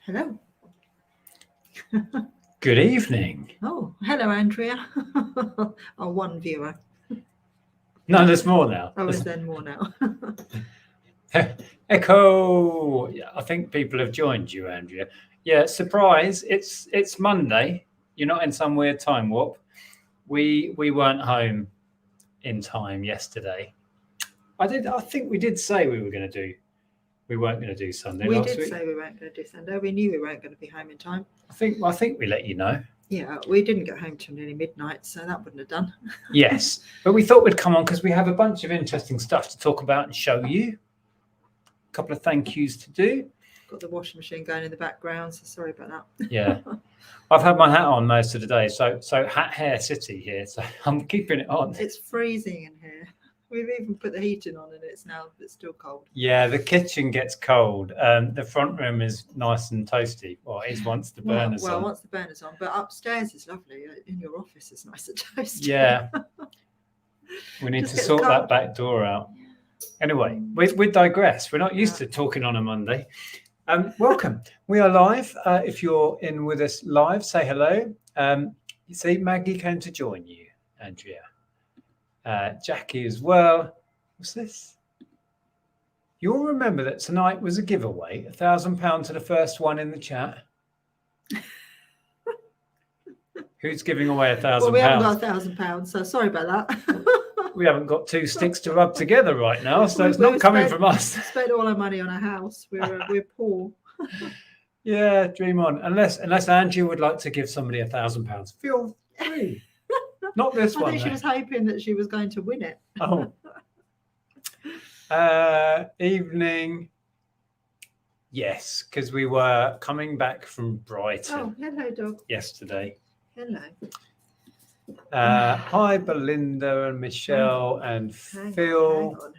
Hello. Good evening. Oh, hello, Andrea. Our one viewer. No, there's more now. Oh, is there more now? Echo. Yeah, I think people have joined you, Andrea. Yeah, surprise. It's Monday. You're not in some weird time warp. We weren't home in time yesterday. I think we did say we weren't going to do Sunday We last did week. say we weren't going to do Sunday. We knew we weren't going to be home in time. I think we let you know. Yeah, we didn't get home till nearly midnight, so that wouldn't have done. Yes, but we thought we'd come on because we have a bunch of interesting stuff to talk about and show you. A couple of thank yous to do. Got the washing machine going in the background, so sorry about that. Yeah. I've had my hat on most of the day, so hat hair city here, so I'm keeping it on. It's freezing in here. We've even put the heating on and it's still cold. Yeah, the kitchen gets cold. The front room is nice and toasty. Well, it is once the burner's on. Well, once the burner's on, but upstairs is lovely. In your office it's nice and toasty. Yeah. We need to sort that back door out. Anyway, we digress. We're not used to talking on a Monday. Welcome. We are live. If you're in with us live, say hello. You see, Maggie came to join you, Andrea. Jackie as well. What's this? You'll remember that tonight was a giveaway, £1,000 to the first one in the chat. Who's giving away £1,000? Well, we haven't got £1,000, so sorry about that. We haven't got two sticks to rub together right now, so it's not coming from us. We spent all our money on a house. We're poor. Yeah, dream on. Unless Angie would like to give somebody £1,000, feel free. Not this one. I think she was hoping that she was going to win it. Oh. Evening. Yes, because we were coming back from Brighton. Oh, hello, dog. Yesterday. Hello. Hi, Belinda and Michelle and Phil. Hang on.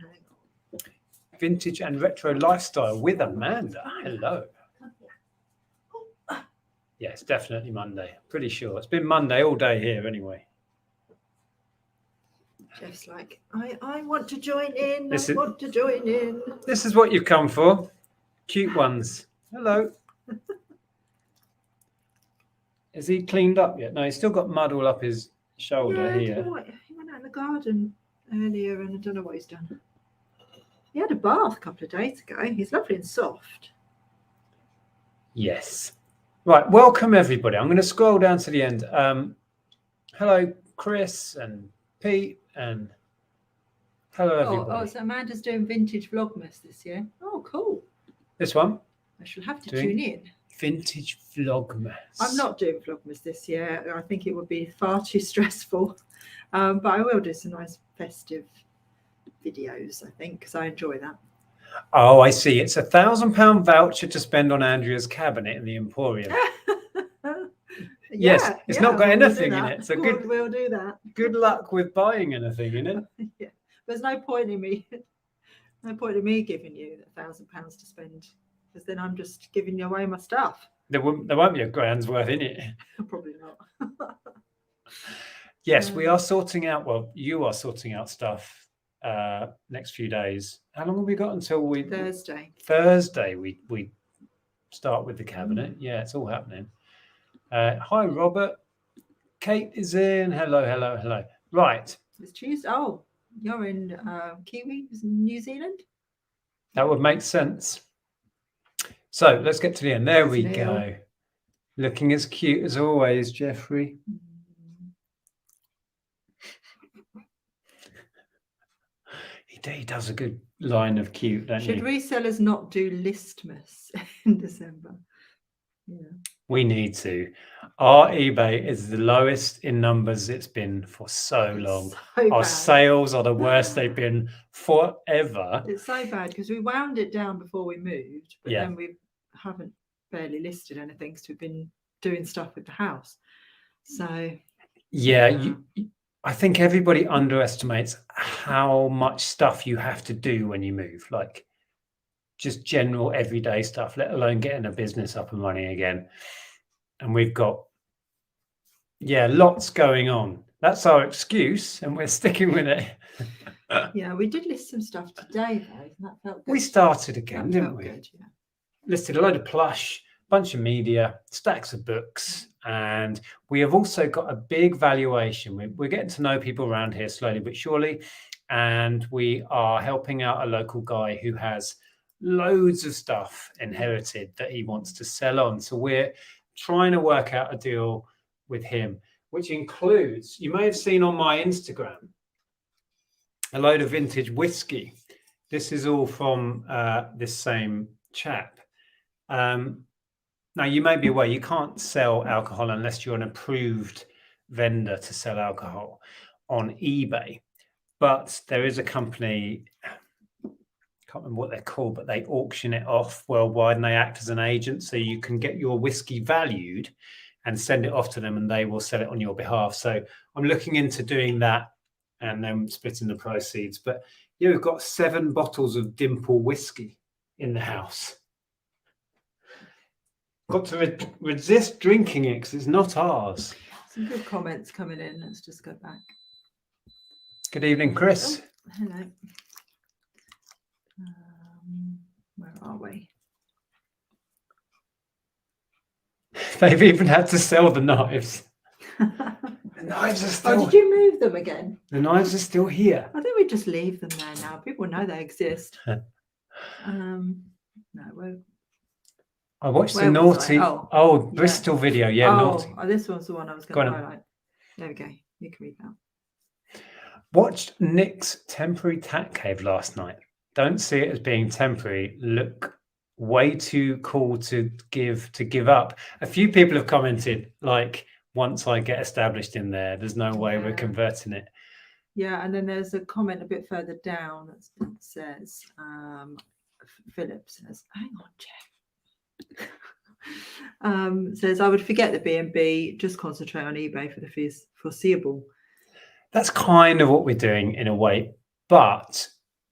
Vintage and retro lifestyle with Amanda. Hello. Yes, definitely Monday. Pretty sure. It's been Monday all day here anyway. Jeff's like, I want to join in. Want to join in. This is what you've come for. Cute ones. Hello. Is he cleaned up yet? No, he's still got mud all up his shoulder here. He went out in the garden earlier and I don't know what he's done. He had a bath a couple of days ago. He's lovely and soft. Yes. Right. Welcome, everybody. I'm going to scroll down to the end. Hello, Chris and Pete and hello, everybody. Oh, so Amanda's doing vintage Vlogmas this year. Oh, cool. This one? I shall have to tune in. Vintage Vlogmas. I'm not doing Vlogmas this year. I think it would be far too stressful. But I will do some nice festive videos, I think, because I enjoy that. Oh, I see. It's £1,000 voucher to spend on Andrea's cabinet in the Emporium. Yes, it's not got anything in it. So we'll do that. Good luck with buying anything in it. Yeah, there's no point in me giving you £1,000 to spend, because then I'm just giving you away my stuff. There won't be a grand's worth in it. Probably not. Yes, we are sorting out. Well, you are sorting out stuff next few days. How long have we got until Thursday? Thursday we start with the cabinet. Yeah, it's all happening. Hi, Robert. Kate is in. Hello. Right. It's Tuesday. Oh, you're in Kiwi, New Zealand? That would make sense. So let's get to the end. There we go. Looking as cute as always, Jeffrey. He does a good line of cute, don't Should resellers not do Listmas in December? Yeah. We need to. Our eBay is the lowest in numbers it's been for so long. Our sales are the worst they've been forever. It's so bad because we wound it down before we moved, but then we haven't barely listed anything because we've been doing stuff with the house. So I think everybody underestimates how much stuff you have to do when you move, like just general everyday stuff, let alone getting a business up and running again. And we've got, lots going on. That's our excuse, and we're sticking with it. Yeah, we did list some stuff today, though. That felt good. We started again, didn't we? Good, yeah. Listed a load of plush, bunch of media, stacks of books, and we have also got a big valuation. We're getting to know people around here slowly but surely, and we are helping out a local guy who has loads of stuff inherited that he wants to sell on. So we're trying to work out a deal with him, which includes, you may have seen on my Instagram, a load of vintage whiskey. This is all from this same chap. Now, you may be aware you can't sell alcohol unless you're an approved vendor to sell alcohol on eBay. But there is a company, I can't remember what they're called, but they auction it off worldwide and they act as an agent. So you can get your whiskey valued and send it off to them and they will sell it on your behalf. So I'm looking into doing that and then splitting the proceeds. But yeah, we've got 7 bottles of Dimple whiskey in the house. Got to resist drinking it because it's not ours. Some good comments coming in. Let's just go back. Good evening, Chris. Oh, hello. Where are we? They've even had to sell the knives. The knives are still. Oh, did you move them again? The knives are still here. I think we just leave them there now. People know they exist. No, I watched the naughty. Bristol video. Yeah, naughty. Oh, this one's the one I was going to highlight. There we go. You can read that. Watched Nick's temporary tat cave last night. Don't see it as being temporary. Look way too cool to give up. A few people have commented like, once I get established in there, there's no way we're converting it. Yeah, and then there's a comment a bit further down that says, Philip says, hang on, Jeff. Says, I would forget the B&B, just concentrate on eBay for the foreseeable. That's kind of what we're doing in a way. But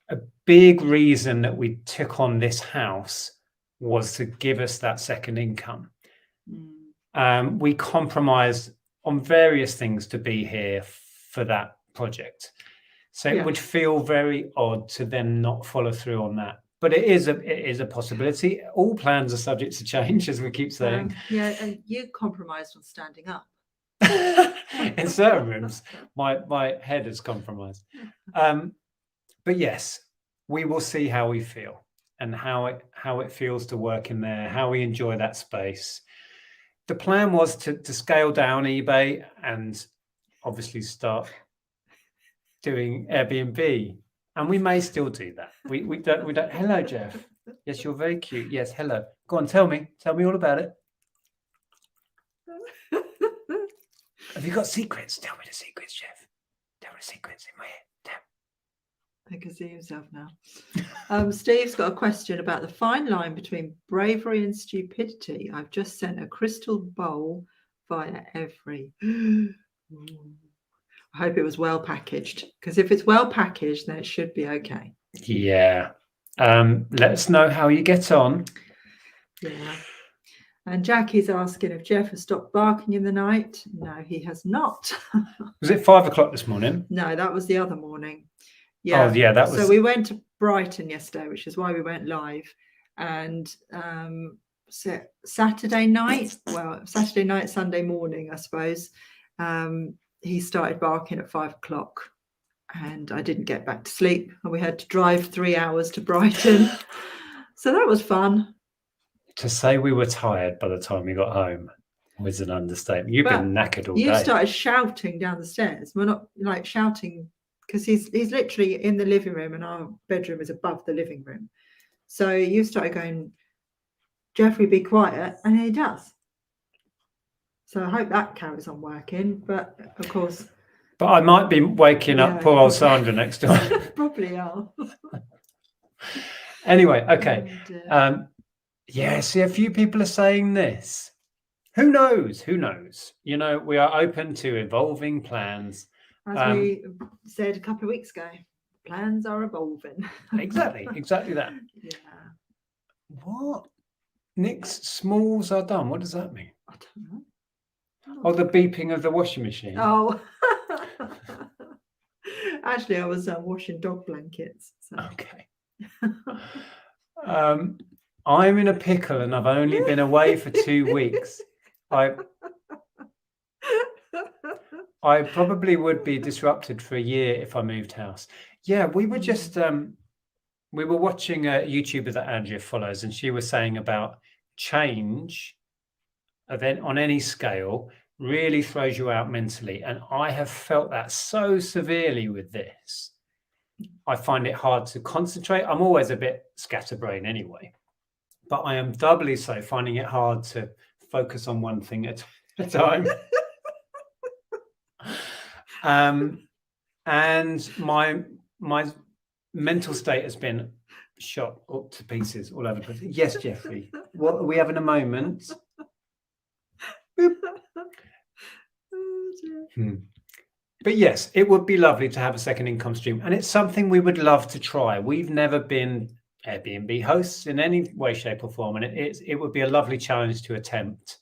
a big reason that we took on this house was to give us that second income. We compromised on various things to be here for that project. So it would feel very odd to then not follow through on that. But it is a possibility. All plans are subject to change, as we keep saying. And you compromised on standing up. In certain rooms, my head is compromised. But yes, we will see how we feel and how it feels to work in there, how we enjoy that space. The plan was to scale down eBay and obviously start doing Airbnb. And we may still do that. We don't. Hello, Jeff. Yes, you're very cute. Yes, hello. Go on, tell me all about it. Have you got secrets? Tell me the secrets, Jeff. Tell me the secrets in my head. I can see himself now. Steve's got a question about the fine line between bravery and stupidity. I've just sent a crystal bowl via every. I hope it was well packaged, because if it's well packaged, then it should be okay. Yeah. Let us know how you get on. Yeah. And Jackie's asking if Jeff has stopped barking in the night. No, he has not. Was it 5 o'clock this morning? No, that was the other morning. Yeah. Oh, yeah, that was. So we went to Brighton yesterday, which is why we went live. And Saturday night, Sunday morning, I suppose, he started barking at 5 o'clock. And I didn't get back to sleep. And we had to drive 3 hours to Brighton. So that was fun. To say we were tired by the time we got home was an understatement. You've been knackered all day. You started shouting down the stairs. We're not like shouting because he's literally in the living room and our bedroom is above the living room. So you started going, Jeffrey, be quiet. And he does. So I hope that carries on working. But of course. But I might be waking up poor old Sandra next door. Probably are. Anyway, okay. Yeah, see, a few people are saying this. Who knows? Who knows? You know, we are open to evolving plans. As we said a couple of weeks ago, plans are evolving. Exactly that. Yeah. What? Nick's smalls are done. What does that mean? I don't know. Oh, the beeping of the washing machine. Oh. Actually, I was washing dog blankets. So. Okay. I'm in a pickle and I've only been away for 2 weeks. I probably would be disrupted for a year if I moved house. Yeah, we were just we were watching a YouTuber that Andrea follows, and she was saying about change event on any scale really throws you out mentally. And I have felt that so severely with this. I find it hard to concentrate. I'm always a bit scatterbrained anyway, but I am doubly so finding it hard to focus on one thing at a time. And my mental state has been shot up to pieces all over the place. Yes, Jeffrey. What are we having a moment? But yes, it would be lovely to have a second income stream, and it's something we would love to try. We've never been Airbnb hosts in any way, shape, or form, and it would be a lovely challenge to attempt.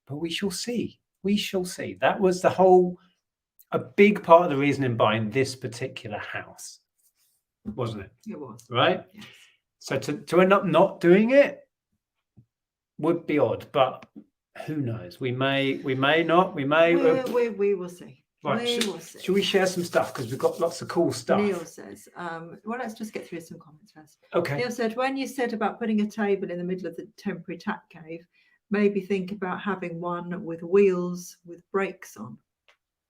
But we shall see. We shall see. That was a big part of the reason in buying this particular house, wasn't it? It was. Right? Yes. So to end up not doing it would be odd, but who knows? We may not. We may. We will see. Right. Should we share some stuff? Because we've got lots of cool stuff. Neil says, well, let's just get through some comments first. Okay. Neil said, when you said about putting a table in the middle of the temporary tack cave, maybe think about having one with wheels with brakes on.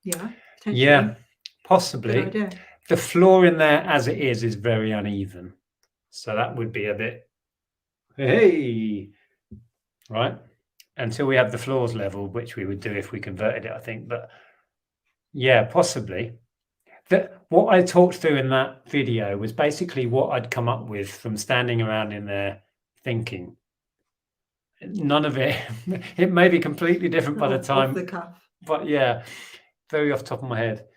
Yeah. Potentially. Yeah, possibly. Good idea. The floor in there as it is very uneven. So that would be a bit, hey, right? Until we have the floors level, which we would do if we converted it, I think. But yeah, possibly. What I talked through in that video was basically what I'd come up with from standing around in there thinking. None of it, it may be completely different by the time. Off the cuff. But yeah, very off the top of my head.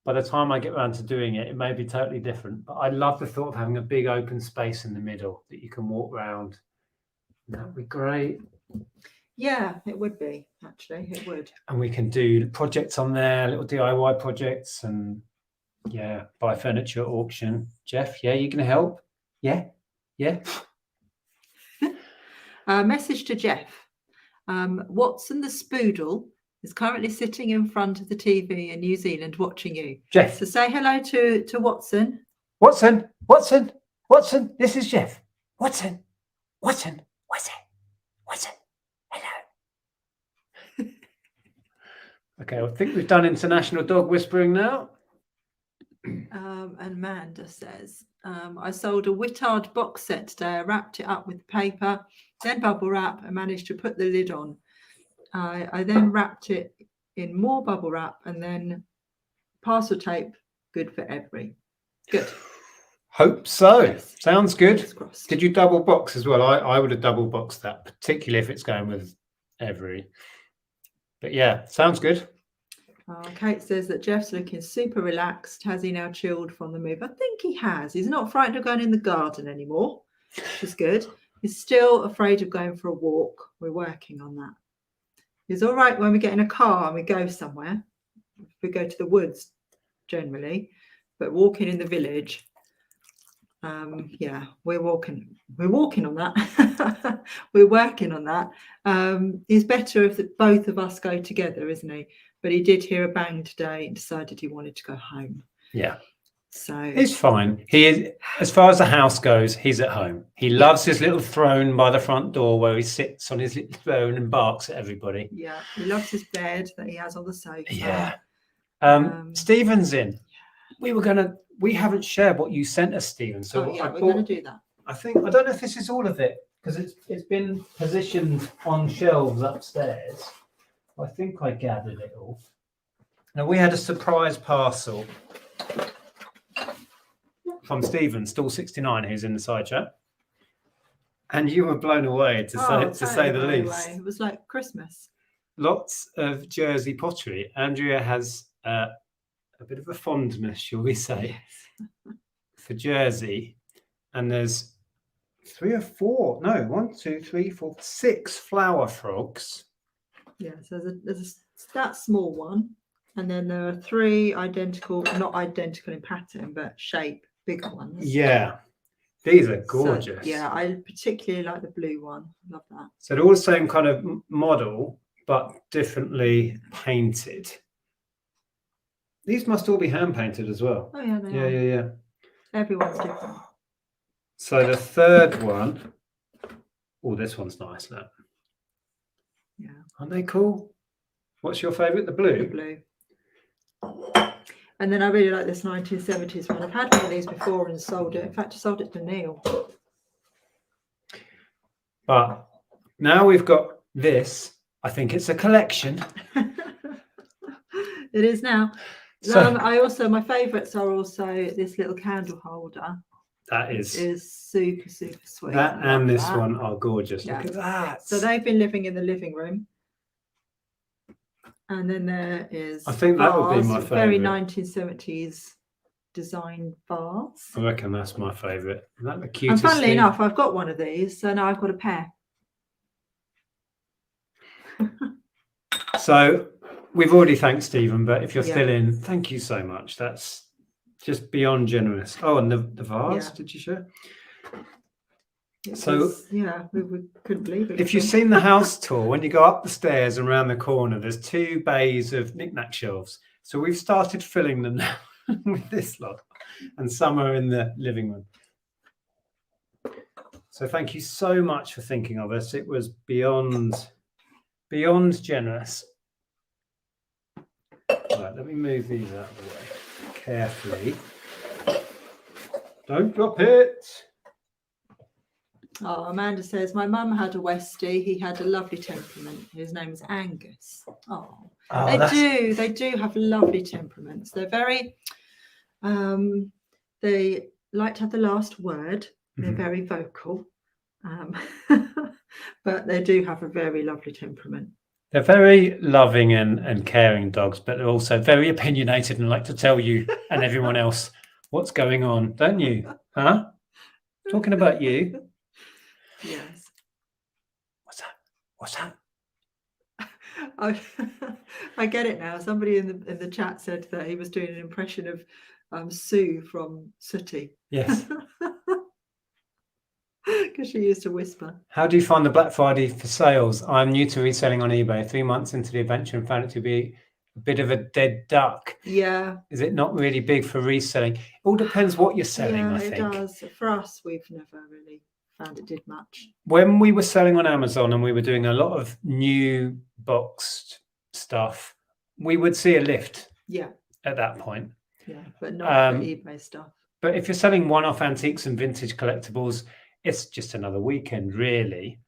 By the time I get around to doing it, it may be totally different. But I love the thought of having a big open space in the middle that you can walk around. That would be great. Yeah, it would be, actually. It would. And we can do projects on there, little DIY projects, and yeah, buy furniture at auction. Jeff, yeah, you going to help? Yeah? Yeah? Message to Jeff. Watson the Spoodle is currently sitting in front of the TV in New Zealand watching you. Jeff. So say hello to Watson. Watson, this is Jeff. Watson. Hello. Okay, I think we've done international dog whispering now. And Manda says, I sold a Wittard box set today. I wrapped it up with paper, then bubble wrap, and managed to put the lid on. I then wrapped it in more bubble wrap and then parcel tape. Good for every. Good. Hope so. Yes. Sounds good. Crossed. Did you double box as well? I would have double boxed that, particularly if it's going with every. But yeah, sounds good. Kate says that Jeff's looking super relaxed. Has he now chilled from the move? I think he has. He's not frightened of going in the garden anymore, which is good. He's still afraid of going for a walk. We're working on that. He's all right when we get in a car and we go somewhere. We go to the woods generally, but walking in the village, yeah, we're walking on that. We're working on that. It's better if both of us go together, isn't he? But he did hear a bang today and decided he wanted to go home. Yeah. So it's fine. He is, as far as the house goes, he's at home. He loves his little throne by the front door where he sits on his little throne and barks at everybody. Yeah, he loves his bed that he has on the sofa. Yeah. Stephen's in. We haven't shared what you sent us, Stephen. So we're going to do that. I don't know if this is all of it because it's been positioned on shelves upstairs. I think I gathered it all. Now we had a surprise parcel from Stephen, Stall 69, who's in the side chat, and you were blown away to say the least. It was like Christmas. Lots of Jersey pottery. Andrea has a bit of a fondness, shall we say, yes, for Jersey, and there's 6 flower frogs. Yeah, so there's that small one, and then there are 3 identical, not identical in pattern, but shape, bigger ones. Yeah, These are gorgeous. So, yeah, I particularly like the blue one. Love that. So they're all the same kind of model, but differently painted. These must all be hand painted as well. Oh yeah, they are. Yeah. Everyone's different. So the third one, oh, this one's nice. Look. Yeah. Aren't they cool? What's your favourite? The blue? The blue. And then I really like this 1970s one. I've had one of these before and sold it. In fact, I sold it to Neil. But now we've got this. I think it's a collection. It is now. So my favourites are also this little candle holder. that is super sweet. That and this one are gorgeous. Yeah. Look at that. So they've been living in the living room. And then there is I think that would be my very favourite. 1970s design vase. I reckon that's my favourite. Is that the And cutest funnily thing? enough, I've got one of these, so now I've got a pair. So we've already thanked Stephen, but if you're Yeah. still in, thank you so much. That's just beyond generous. Oh, and the vase, Yeah. did you share? It So- was- yeah, we couldn't believe it. If you've seen the house tour, when you go up the stairs and around the corner, there's 2 bays of knick-knack shelves. So we've started filling them now with this lot, and some are in the living room. So thank you so much for thinking of us. It was beyond generous. Right, let me move these out of the way carefully. Don't drop it. Oh, Amanda says, my mum had a Westie. He had a lovely temperament. His name was Angus. Oh, they do have lovely temperaments. They're very, they like to have the last word. They're very vocal, but they do have a very lovely temperament. They're very loving and caring dogs, but they're also very opinionated and like to tell you and everyone else what's going on, don't you? Huh? Talking about you. Yes. What's that? I get it now. Somebody in the chat said that he was doing an impression of Sue from Sooty. Yes. Because she used to whisper. How do you find the Black Friday for sales? I'm new to reselling on eBay, 3 months into the adventure, and found it to be a bit of a dead duck. Yeah. Is it not really big for reselling? It all depends what you're selling, Yeah, I think. it does. For us, we've never really found it did much. When we were selling on Amazon and we were doing a lot of new boxed stuff, we would see a lift. Yeah. At that point. Yeah, but not for eBay stuff. But if you're selling one-off antiques and vintage collectibles, it's just another weekend, really.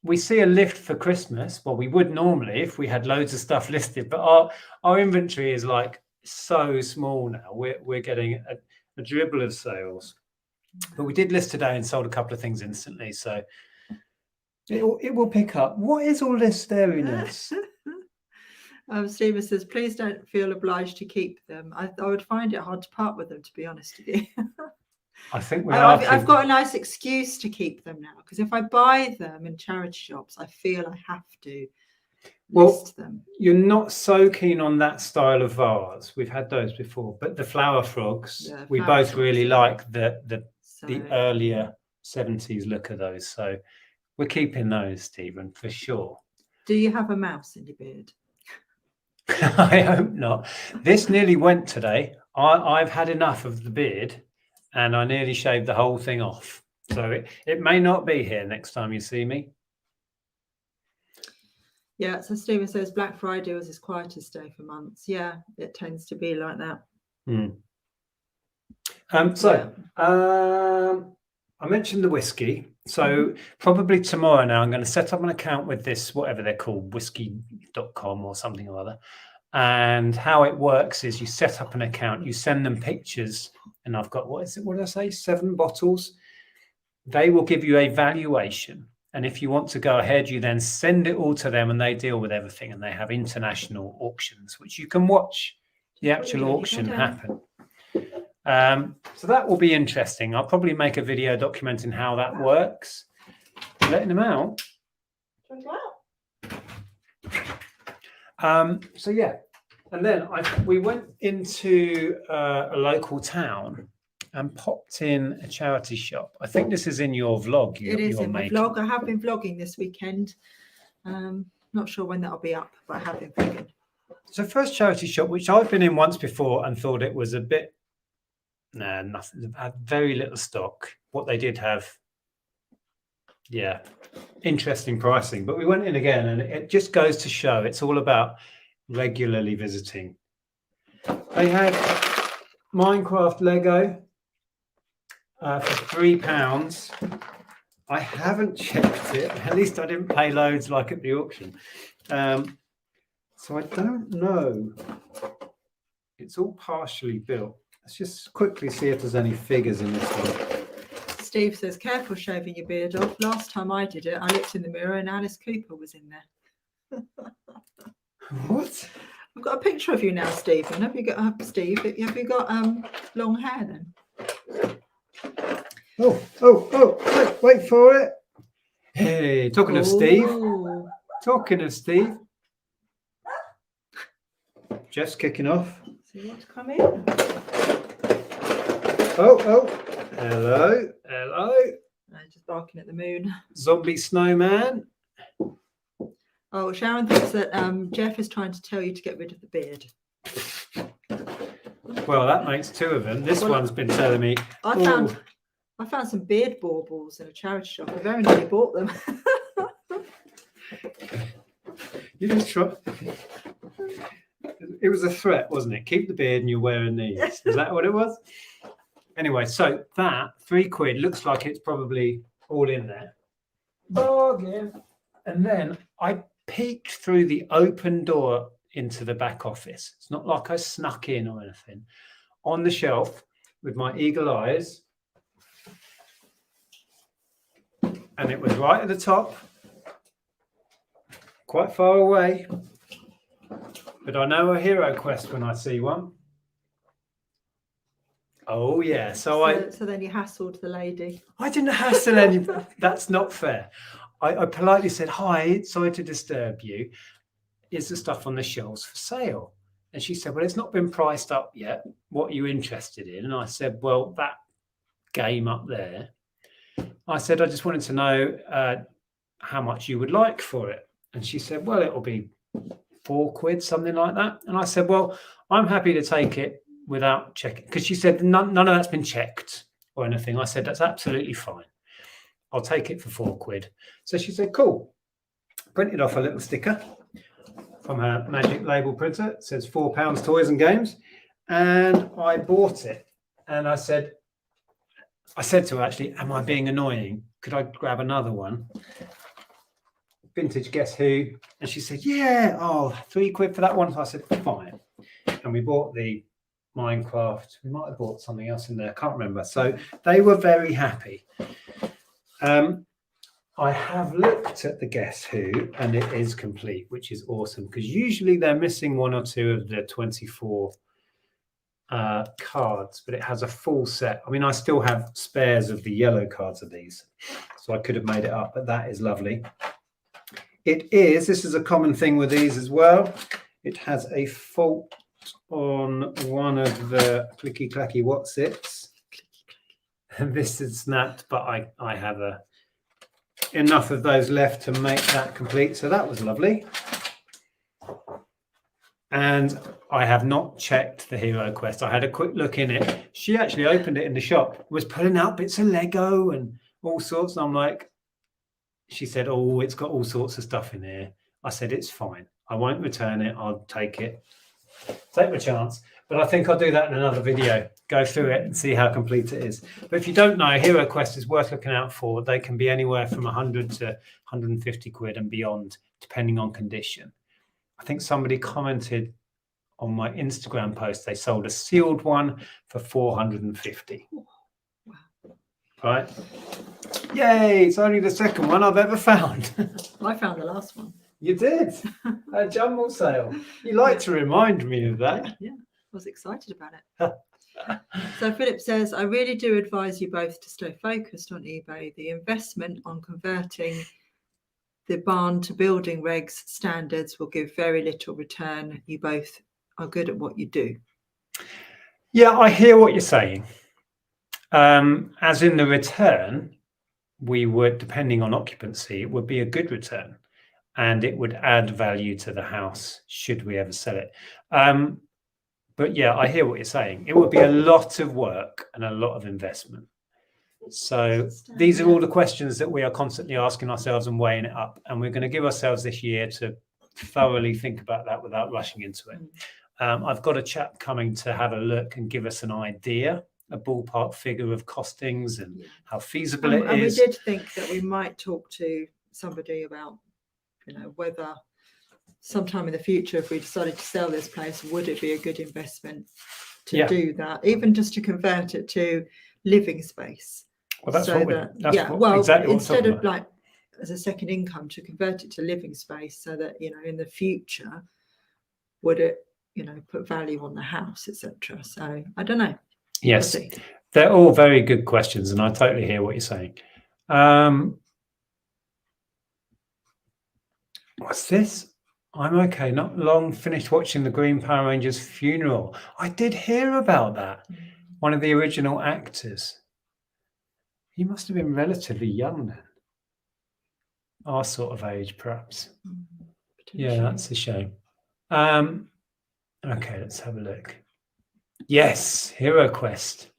We see a lift for Christmas. Well, we would normally if we had loads of stuff listed, but our inventory is like so small now. We're getting a dribble of sales. But we did list today and sold a couple of things instantly, so it will pick up. What is all this stariness? Stephen says, please don't feel obliged to keep them. I would find it hard to part with them, to be honest with you. I think I've got a nice excuse to keep them now, because if I buy them in charity shops, I feel I have to list them. You're not so keen on that style of vase. We've had those before, but the flower frogs, we both really like the earlier 70s look of those. So we're keeping those, Stephen, for sure. Do you have a mouse in your beard? I hope not. This nearly went today. I've had enough of the beard and I nearly shaved the whole thing off. So it may not be here next time you see me. Yeah, so Stephen says Black Friday was his quietest day for months. Yeah, it tends to be like that. I mentioned the whiskey. So probably tomorrow now I'm going to set up an account with this, whatever they're called, whiskey.com or something or other. And how it works is you set up an account, you send them pictures, and I've got, what did I say, 7 bottles. They will give you a valuation. And if you want to go ahead, you then send it all to them and they deal with everything. And they have international auctions, which you can watch the actual auction happen. So that will be interesting. I'll probably make a video documenting how that works. Letting them out. So yeah, and then we went into a local town and popped in a charity shop. I think this is in your vlog. It is you're in my making. vlog. I have been vlogging this weekend. Not sure when that'll be up, but I have been vlogging. So first charity shop, which I've been in once before and thought it was a bit, nothing. It had very little stock. What they did have, interesting pricing. But we went in again, and it just goes to show it's all about regularly visiting. They had Minecraft Lego for £3. I haven't checked it. At least I didn't pay loads like at the auction. So I don't know. It's all partially built. Let's just quickly see if there's any figures in this one. Steve says, careful shaving your beard off. Last time I did it, I looked in the mirror and Alice Cooper was in there. What? I've got a picture of you now, Stephen. Have you got long hair then? Wait for it. Hey, talking of Steve. Talking of Steve. Jeff's kicking off. So you want to come in? Hello. Just barking at the moon. Zombie snowman. Oh, Sharon thinks that Jeff is trying to tell you to get rid of the beard. Well, that makes two of them. This one's been telling me. I found some beard baubles in a charity shop. I very nearly bought them. You just try. It was a threat, wasn't it? Keep the beard and you're wearing these. Is that what it was? Anyway, so that £3 looks like it's probably all in there. Bargain. And then I peeked through the open door into the back office. It's not like I snuck in or anything. On the shelf with my eagle eyes. And it was right at the top. Quite far away. But I know a hero quest when I see one. Oh yeah, so then you hassled the lady. I didn't hassle anybody. That's not fair. I politely said, "Hi, sorry to disturb you. Is the stuff on the shelves for sale?" And she said, "Well, it's not been priced up yet. What are you interested in?" And I said, "Well, that game up there." I said, "I just wanted to know how much you would like for it." And she said, "Well, it'll be £4, something like that." And I said, "Well, I'm happy to take it without checking," because she said none of that's been checked or anything. I said, "That's absolutely fine. I'll take it for £4." So she said, "Cool." Printed off a little sticker from her magic label printer. It says £4 toys and games. And I bought it. And I said to her, actually, "Am I being annoying? Could I grab another one?" Vintage Guess Who. And she said, "Yeah, £3 for that one." So I said, "Fine." And we bought the Minecraft. We might have bought something else in there. I can't remember. So they were very happy. I have looked at the Guess Who and it is complete, which is awesome because usually they're missing one or two of the 24 cards, but it has a full set. I mean, I still have spares of the yellow cards of these, so I could have made it up, but that is lovely. This is a common thing with these as well. It has a fault on one of the clicky clacky what's-its. And this is snapped, but I have enough of those left to make that complete. So that was lovely. And I have not checked the hero quest. I had a quick look in it. She actually opened it in the shop, was pulling out bits of Lego and all sorts. And I'm like, she said, "Oh, it's got all sorts of stuff in here." I said, "It's fine. I won't return it. I'll take it. Take my chance." But I think I'll do that in another video. Go through it and see how complete it is. But if you don't know, Hero Quest is worth looking out for. They can be anywhere from 100 to 150 quid and beyond, depending on condition. I think somebody commented on my Instagram post, they sold a sealed one for 450. Wow. Right? Yay, it's only the second one I've ever found. I found the last one. You did? A jumble sale. You like to remind me of that. Yeah, I was excited about it. So Philip says, "I really do advise you both to stay focused on eBay. The investment on converting the barn to building regs standards will give very little return. You both are good at what you do." Yeah, I hear what you're saying. As in the return, we would, depending on occupancy, it would be a good return, and it would add value to the house should we ever sell it. But yeah, I hear what you're saying. It would be a lot of work and a lot of investment. So these are all the questions that we are constantly asking ourselves and weighing it up. And we're going to give ourselves this year to thoroughly think about that without rushing into it. I've got a chap coming to have a look and give us an idea, a ballpark figure of costings and how feasible it is. And we did think that we might talk to somebody about, whether sometime in the future, if we decided to sell this place, would it be a good investment to do that, even just to convert it to living space? Well, that's so exactly instead of like as a second income, to convert it to living space, so that in the future, would it put value on the house, etc. So I don't know. Yes, they're all very good questions, and I totally hear what you're saying. What's this? I'm okay. Not long finished watching the Green Power Rangers funeral. I did hear about that. One of the original actors. He must have been relatively young then. Our sort of age, perhaps. Yeah, that's a shame. Okay, let's have a look. Yes, Hero Quest.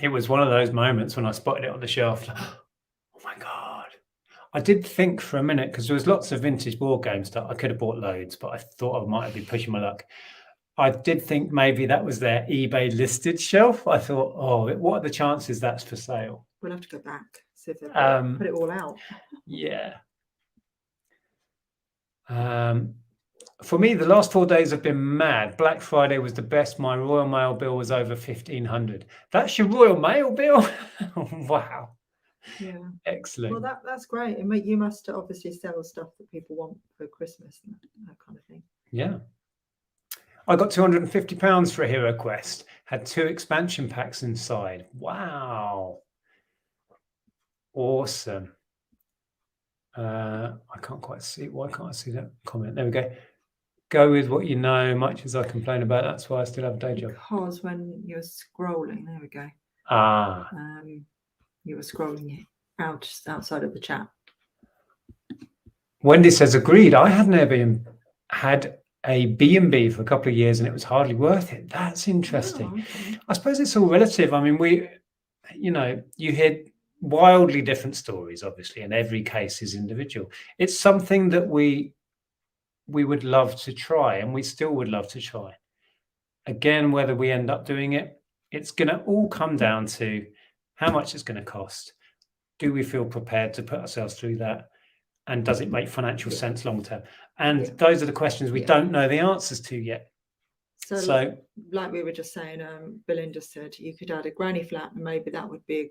It was one of those moments when I spotted it on the shelf. Oh my God. I did think for a minute, because there was lots of vintage board game stuff. I could have bought loads, but I thought I might have been pushing my luck. I did think maybe that was their eBay listed shelf. I thought, what are the chances that's for sale? We'll have to go back, see if they put it all out. Yeah. For me, the last 4 days have been mad. Black Friday was the best. My Royal Mail bill was over 1,500. That's your Royal Mail bill? Wow. Yeah. Excellent. Well, that's great. You must obviously sell stuff that people want for Christmas and that kind of thing. Yeah. I got £250 for a Hero Quest. Had 2 expansion packs inside. Wow. Awesome. I can't quite see. Why can't I see that comment? There we go. Go with what you know, much as I complain about. That's why I still have a day job. Because when you're scrolling, there we go. You were scrolling outside of the chat. Wendy says, agreed. I had a B&B for a couple of years and it was hardly worth it. That's interesting. Oh, okay. I suppose it's all relative. I mean, you hear wildly different stories, obviously, and every case is individual. It's something that we would love to try, and we still would love to try. Again, whether we end up doing it, it's going to all come down to how much it's going to cost. Do we feel prepared to put ourselves through that? And does it make financial sense long term? And those are the questions we don't know the answers to yet. So like we were just saying, Belinda said you could add a granny flat, and maybe that would be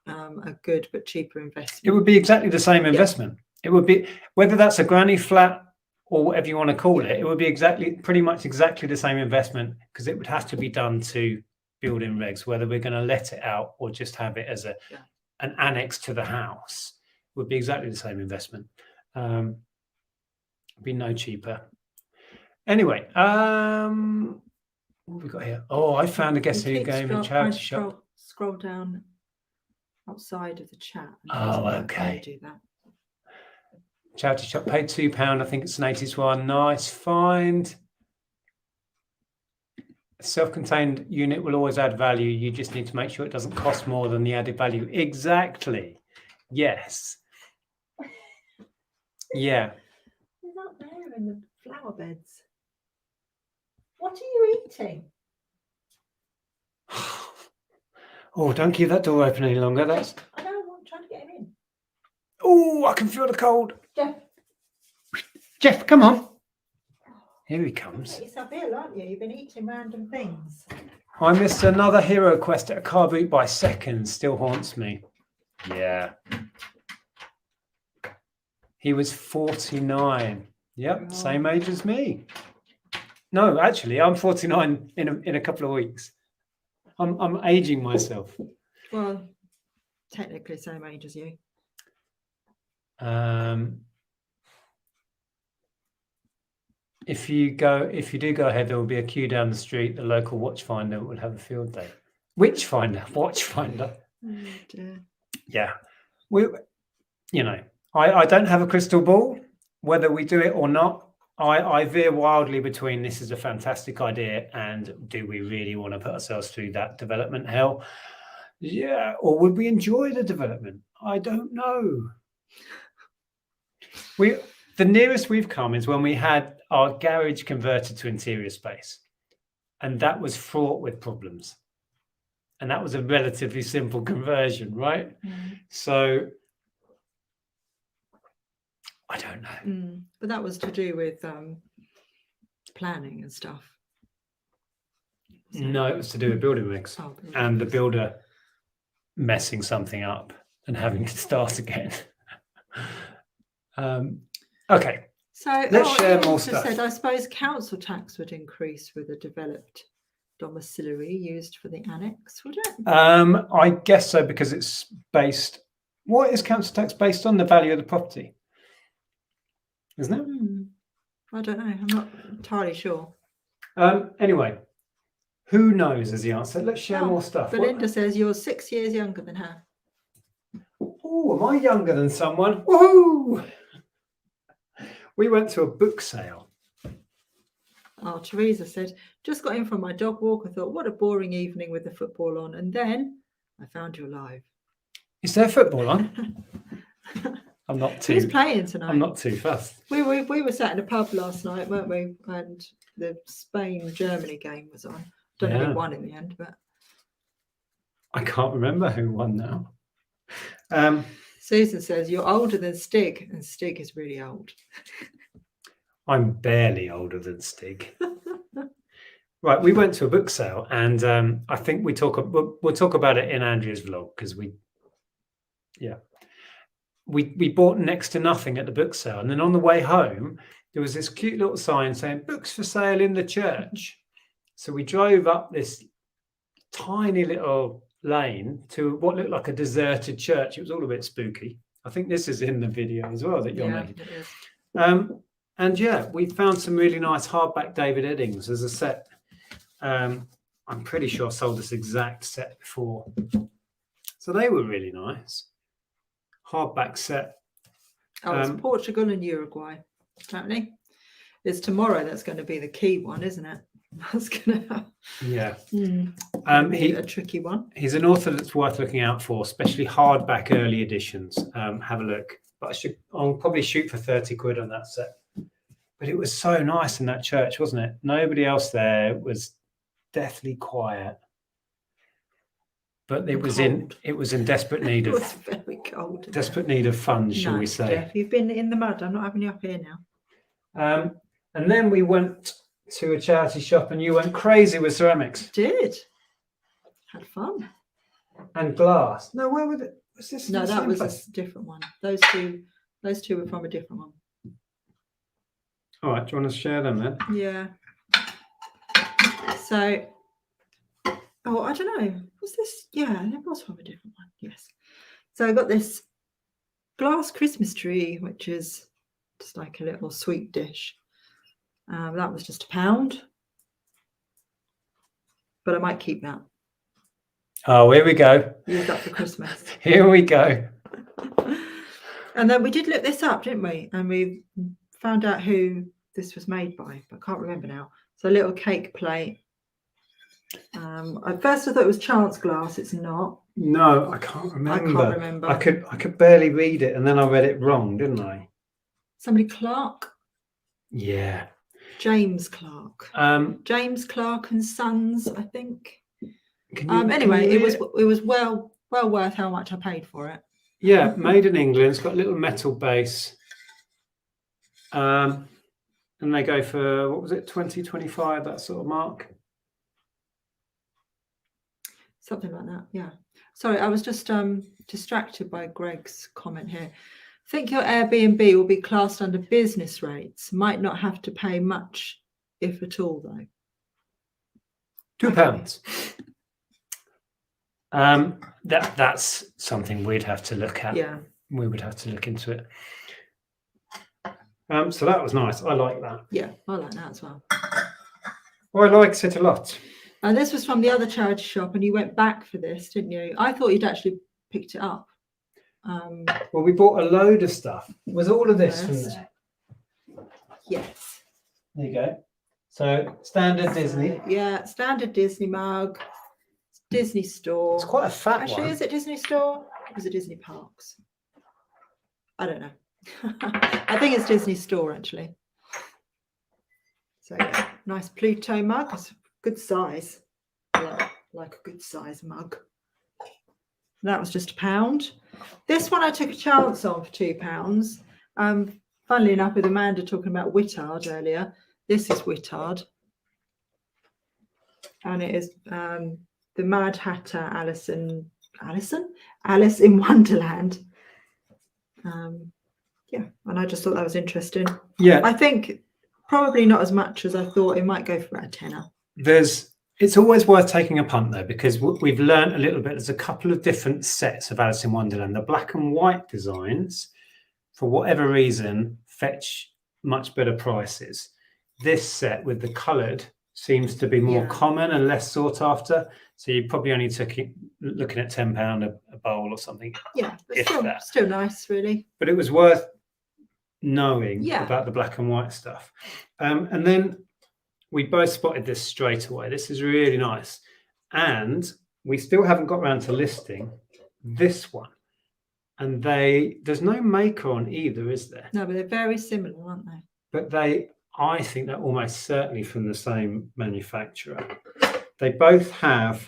a good but cheaper investment. It would be exactly the same investment. It would be, whether that's a granny flat or whatever you want to call it, it would be pretty much exactly the same investment, because it would have to be done to building regs, whether we're going to let it out or just have it as an annex to the house. It would be exactly the same investment. Be no cheaper. Anyway, what have we got here? Oh, I found a Guess Who game in charity shop. Scroll down outside of the chat. Oh, okay. Do that. Charity shop, paid £2. I think it's an 80s one. Nice find. A self-contained unit will always add value. You just need to make sure it doesn't cost more than the added value. Exactly. Yes. Yeah. There's out there in the flower beds. What are you eating? Oh, don't keep that door open any longer. I know, I'm trying to get him in. Oh, I can feel the cold. Jeff, come on. Here he comes. Get yourself ill, aren't you? You've been eating random things. I missed another Hero Quest at a car boot by seconds. Still haunts me. Yeah. He was 49. Yep, same age as me. No, actually, I'm 49 in a couple of weeks. I'm aging myself. Well, technically same age as you. If you do go ahead, there will be a queue down the street. The local watchfinder will have a field day. Witch finder, watch finder. Oh, dear. Yeah. I don't have a crystal ball. Whether we do it or not, I veer wildly between this is a fantastic idea and do we really want to put ourselves through that development hell? Yeah. Or would we enjoy the development? I don't know. The nearest we've come is when we had our garage converted to interior space, and that was fraught with problems. And that was a relatively simple conversion, right? So I don't know. But that was to do with planning and stuff. No, it was to do with building regs and the builder messing something up and having to start again. Okay. So let's share more stuff. Said, I suppose council tax would increase with a developed domiciliary used for the annex, would it? I guess so, because it's based. What is council tax based on? The value of the property, isn't it? I don't know. I'm not entirely sure. Anyway, who knows is the answer. Let's share more stuff. Belinda says you're 6 years younger than her. Oh, am I younger than someone? Woohoo! We went to a book sale. Oh, Teresa said, just got in from my dog walk. I thought, what a boring evening with the football on. And then I found you alive. Is there football on? I'm not too. Who's playing tonight? I'm not too fussed. We were sat in a pub last night, weren't we? And the Spain-Germany game was on. Don't know who won in the end, but I can't remember who won now. Susan says you're older than Stig, and Stig is really old. I'm barely older than Stig. Right, we went to a book sale, and I think we'll talk about it in Andrea's vlog, because we bought next to nothing at the book sale, and then on the way home there was this cute little sign saying books for sale in the church. So we drove up this tiny little lane to what looked like a deserted church. It was all a bit spooky. I think this is in the video as well that you're making. It is. And we found some really nice hardback David Eddings as a set. I'm pretty sure I sold this exact set before. So they were really nice. Hardback set. Oh, it's Portugal and Uruguay, apparently. It's tomorrow that's going to be the key one, isn't it? That's going to be a tricky one. He's an author that's worth looking out for, especially hardback early editions. Have a look. But I'll probably shoot for 30 quid on that set. But it was so nice in that church, wasn't it? Nobody else there. It was deathly quiet. But it was in desperate need of. It was very cold. Desperate need of funds, shall we say? Jeff, you've been in the mud. I'm not having you up here now. And then we went to a charity shop, and you went crazy with ceramics. Did. Had fun. And glass. No, where was it? Was this? No, that was a different one. Those two were from a different one. All right. Do you want to share them then? Yeah. So. Oh, I don't know. Was this? Yeah, it was from a different one. Yes. So I got this glass Christmas tree, which is just like a little sweet dish. That was just £1, but I might keep that. Oh, here we go. Use that for Christmas. Here we go. And then we did look this up, didn't we? And we found out who this was made by, but I can't remember now. So a little cake plate. At first I thought it was Chance glass. It's not. No, I can't remember. I could barely read it, and then I read it wrong, didn't I? Somebody Clark. Yeah. James Clark. James Clark and Sons, I think. Anyway, it was well worth how much I paid for it. Yeah, made in England. It's got a little metal base. And they go for, what was it, 20, 25, that sort of mark? Something like that, yeah. Sorry, I was just distracted by Greg's comment here. Think your Airbnb will be classed under business rates. Might not have to pay much, if at all, though. £2. That's something we'd have to look at. Yeah. We would have to look into it. So that was nice. I like that. Yeah, I like that as well. Well, I liked it a lot. And this was from the other charity shop, and you went back for this, didn't you? I thought you'd actually picked it up. Well, we bought a load of stuff. Was all of this from First. there? Yes. There you go. So standard Disney. Yeah, standard Disney mug. Disney store. It's quite a fat Actually, one. is it Disney store? Or is it Disney parks? I don't know. I think it's Disney store actually. So yeah, nice Pluto mug. It's good size. Like a good size mug. That was just £1. This one I took a chance on for £2. Funnily enough, with Amanda talking about Wittard earlier, this is Wittard. And it is the Mad Hatter Alice in Wonderland. Yeah, and I just thought that was interesting. Yeah. I think probably not as much as I thought. It might go for about a tenner. It's always worth taking a punt though, because we've learned a little bit. There's a couple of different sets of Alice in Wonderland. The black and white designs, for whatever reason, fetch much better prices. This set with the coloured seems to be more common and less sought after. So you probably only took it looking at £10 a bowl or something. Yeah, but still nice, really. But it was worth knowing about the black and white stuff. And then we both spotted this straight away. This is really nice. And we still haven't got around to listing this one. And there's no maker on either, is there? No, but they're very similar, aren't they? But I think they're almost certainly from the same manufacturer. They both have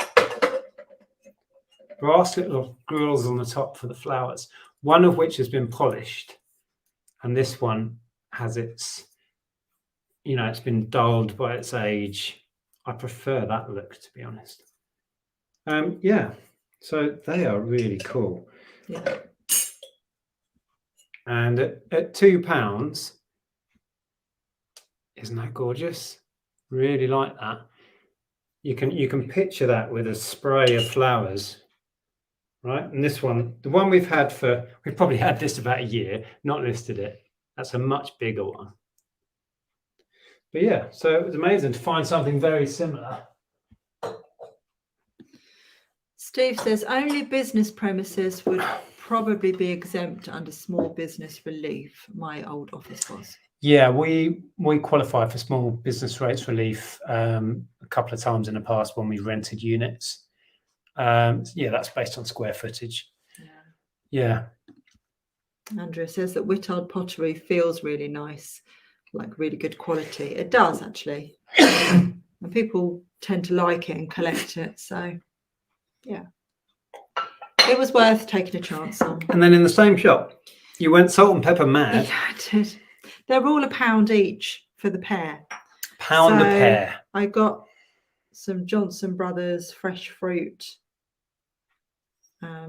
brass little grills on the top for the flowers, one of which has been polished. And this one has its, it's been dulled by its age. I prefer that look, to be honest. Yeah, so they are really cool. Yeah. And at £2, isn't that gorgeous? Really like that. You can picture that with a spray of flowers, right? And this one, the one we've probably had this about a year, not listed it. That's a much bigger one. But yeah, so it was amazing to find something very similar. Steve says only business premises would probably be exempt under small business relief. My old office was. Yeah, we qualify for small business rates relief a couple of times in the past when we rented units. Yeah, that's based on square footage. Yeah. Andrea says that Wittard pottery feels really nice, like really good quality. It does actually. And people tend to like it and collect it. So yeah, it was worth taking a chance on. And then in the same shop, you went salt and pepper mad. Yeah, I did. They're all £1 each for the pair. Pound a pair. I got some Johnson Brothers fresh fruit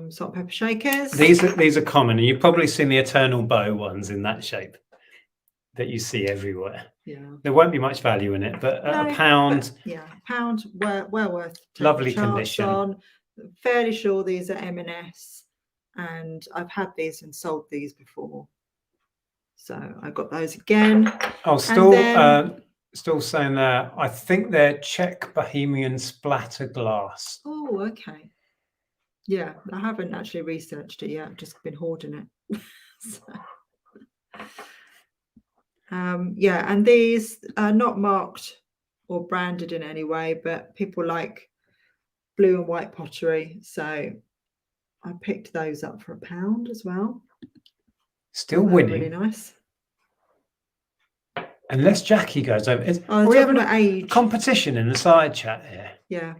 salt and pepper shakers. These are common, and you've probably seen the eternal bow ones in that shape that you see everywhere. Yeah, there won't be much value in it, but at £1, £1, well worth lovely condition. On. I'm fairly sure these are M&S, and I've had these and sold these before, so I got those again. Oh, still saying there. I think they're Czech Bohemian splatter glass. Oh, okay. Yeah, I haven't actually researched it yet. I've just been hoarding it. Yeah, and these are not marked or branded in any way, but people like blue and white pottery, so I picked those up for £1 as well. Still winning. Really nice. Unless Jackie goes over. We having an age competition in the side chat here. Yeah.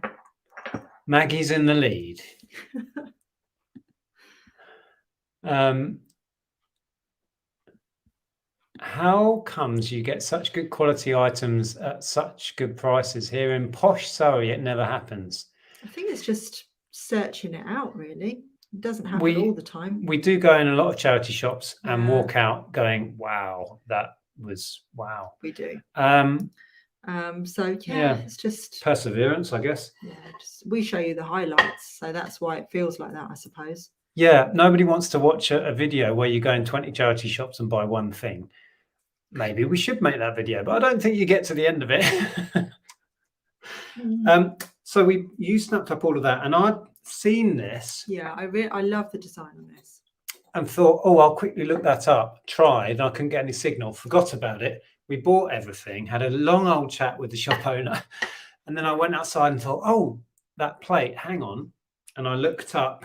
Maggie's in the lead. How comes you get such good quality items at such good prices here in posh Surrey? It never happens. I think it's just searching it out, really. It doesn't happen all the time. We do go in a lot of charity shops and walk out going, wow, that was wow. We do. So it's just perseverance, I guess. Yeah, we show you the highlights, so that's why it feels like that, I suppose. Yeah, nobody wants to watch a video where you go in 20 charity shops and buy one thing. Maybe we should make that video, but I don't think you get to the end of it. So you snapped up all of that, and I'd seen this. Yeah, I love the design on this. And thought, oh, I'll quickly look that up. Tried, I couldn't get any signal. Forgot about it. We bought everything. Had a long old chat with the shop owner, and then I went outside and thought, oh, that plate. Hang on, and I looked up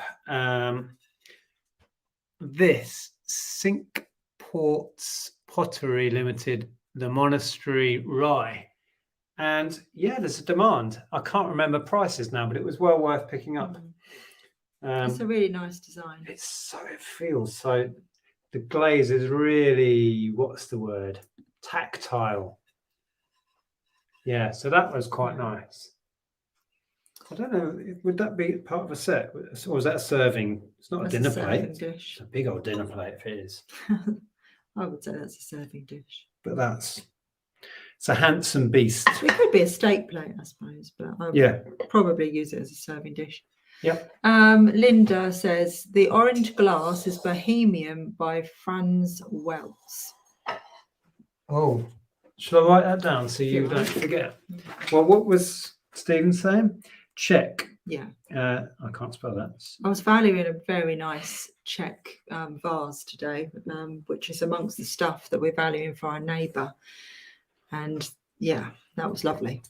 this Cinque Ports Pottery Limited, the Monastery Rye. And yeah, there's a demand. I can't remember prices now, but it was well worth picking up. It's a really nice design. It feels so. The glaze is really, what's the word? Tactile. Yeah, so that was quite nice. I don't know, would that be part of a set, or is that a serving? It's not a dinner plate. Dish. It's a big old dinner plate if it is. I would say that's a serving dish. But it's a handsome beast. It could be a steak plate, I suppose, but I would probably use it as a serving dish. Yep. Linda says the orange glass is Bohemian by Franz Welz. Oh, shall I write that down so you don't forget? Well, what was Stephen saying? Czech. Yeah. I can't spell that. I was valuing a very nice Czech vase today, which is amongst the stuff that we're valuing for our neighbour. And yeah, that was lovely.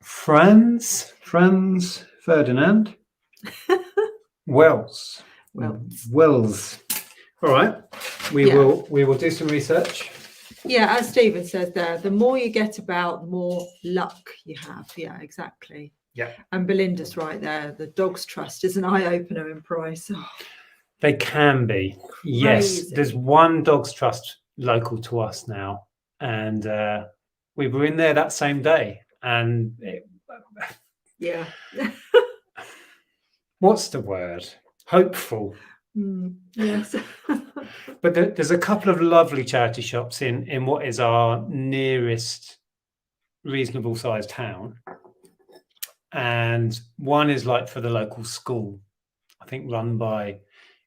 Franz Ferdinand. Wells. All right. We will do some research. Yeah, as Stephen says there, the more you get about, the more luck you have. Yeah, exactly. Yeah. And Belinda's right there. The Dogs Trust is an eye-opener in price. Oh, they can be. Crazy. Yes. There's one Dogs Trust local to us now. And we were in there that same day. And yeah. What's the word? Hopeful. Yes. But there's a couple of lovely charity shops in what is our nearest reasonable sized town. And one is like for the local school, I think run by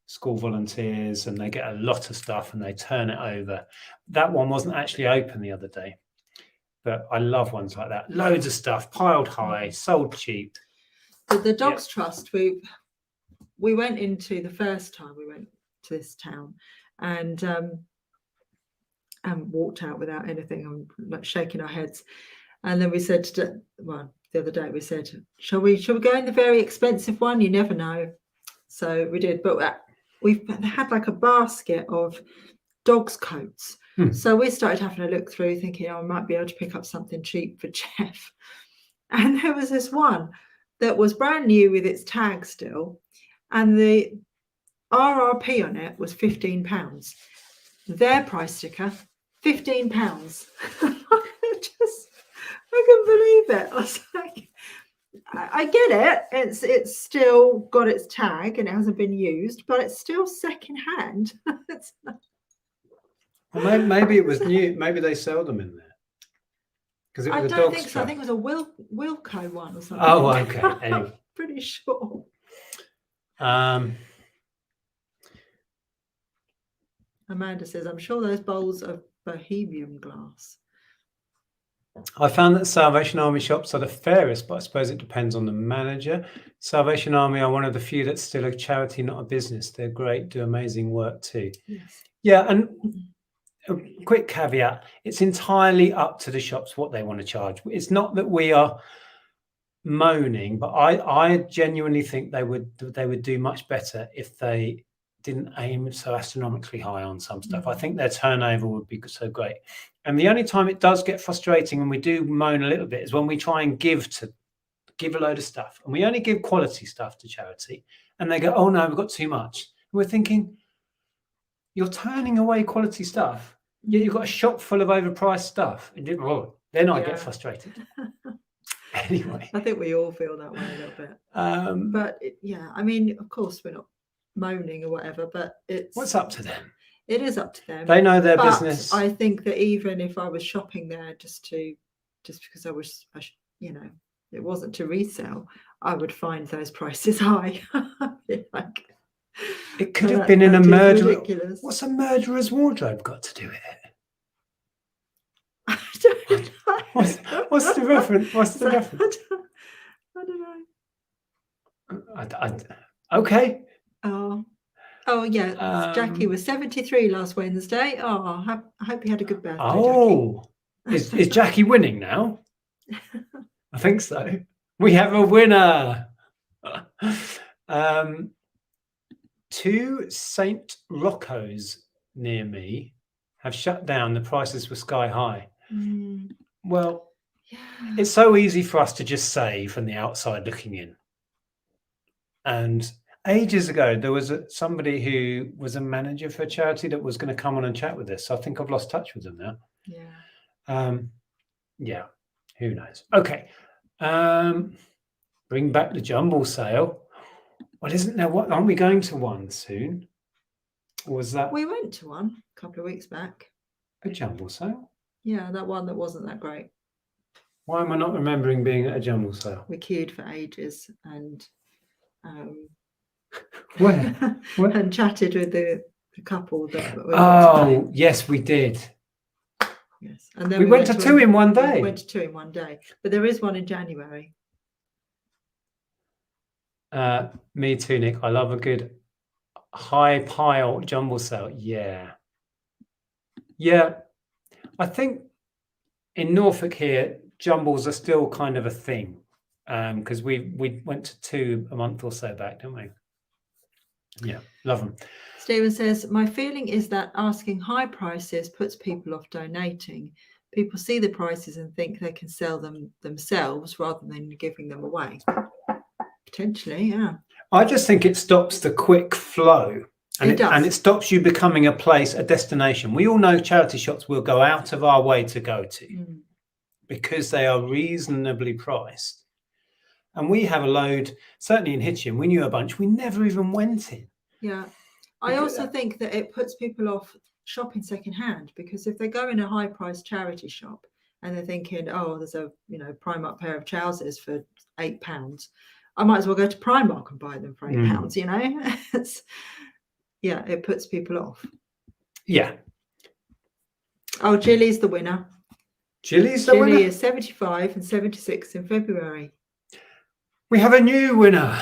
school volunteers, and they get a lot of stuff and they turn it over. That one wasn't actually open the other day, but I love ones like that. Loads of stuff piled high, sold cheap. The Dogs Trust, we went into the first time we went to this town and walked out without anything, and like shaking our heads. And then we said the other day we said, shall we go in the very expensive one? You never know. So we did, but we had like a basket of dogs' coats. So we started having a look through, thinking, I might be able to pick up something cheap for Jeff. And there was this one that was brand new with its tag still, and the RRP on it was £15. Their price sticker, £15. I couldn't believe it. I was like, I get it. It's still got its tag and it hasn't been used, but it's still second hand. Well, maybe it was new. Maybe they sell them in there. Because I don't think so. I think it was a Wilco one or something. Oh, okay. Anyway. Pretty sure. Amanda says, I'm sure those bowls are Bohemian glass. I found that Salvation Army shops are the fairest, but I suppose it depends on the manager. Salvation Army are one of the few that's still a charity, not a business. They're great, do amazing work too. Yes. Yeah, and a quick caveat, it's entirely up to the shops what they want to charge. It's not that we are moaning, but I genuinely think they would do much better if they didn't aim so astronomically high on some stuff. I think their turnover would be so great. And the only time it does get frustrating and we do moan a little bit is when we try and give a load of stuff, and we only give quality stuff to charity, and they go, oh no, we've got too much. And we're thinking, you're turning away quality stuff, yet you've got a shop full of overpriced stuff. And then I get frustrated. Anyway, I think we all feel that way a little bit. But I mean, of course we're not moaning or whatever, but what's up to them. It is up to them. They know their business. I think that even if I was shopping there just because I was, it wasn't to resell, I would find those prices high. It could have been in a murderer. Ridiculous. What's a murderer's wardrobe got to do with it? I don't know. What's the reference? What's the reference? I don't know. Okay. Oh yeah. Jackie was 73 last Wednesday. Oh, I hope you had a good birthday, Jackie. Is Jackie winning now? I think so. We have a winner. 2 St. Rocco's near me have shut down. The prices were sky high. Well, it's so easy for us to just say from the outside looking in. And ages ago, there was somebody who was a manager for a charity that was going to come on and chat with us. So I think I've lost touch with them now. Yeah. Who knows? Okay. Bring back the jumble sale. Well, isn't there what? Aren't we going to one soon? Or was that? We went to one a couple of weeks back. A jumble sale? Yeah, that one that wasn't that great. Why am I not remembering being at a jumble sale? We queued for ages and Where? and chatted with the couple that. Oh, yes, we did. Yes, and then we went to 2 in one day. We went to 2 in one day, but there is one in January. Me too, Nick. I love a good high pile jumble sale. Yeah. I think in Norfolk here, jumbles are still kind of a thing because we went to 2 a month or so back, didn't we? Yeah, love them. Stephen says, my feeling is that asking high prices puts people off donating. People see the prices and think they can sell them themselves rather than giving them away. Potentially, yeah. I just think it stops the quick flow. And it does. And it stops you becoming a place, a destination. We all know charity shops will go out of our way to go to because they are reasonably priced. And we have a load, certainly in Hitchin, we knew a bunch, we never even went in. Yeah. I also think that it puts people off shopping secondhand because if they go in a high priced charity shop and they're thinking, oh, there's a Primark pair of trousers for £8, I might as well go to Primark and buy them for £8, Yeah, it puts people off. Yeah. Oh, Jilly's the winner. Jilly's the winner? Jilly is 75 and 76 in February. We have a new winner.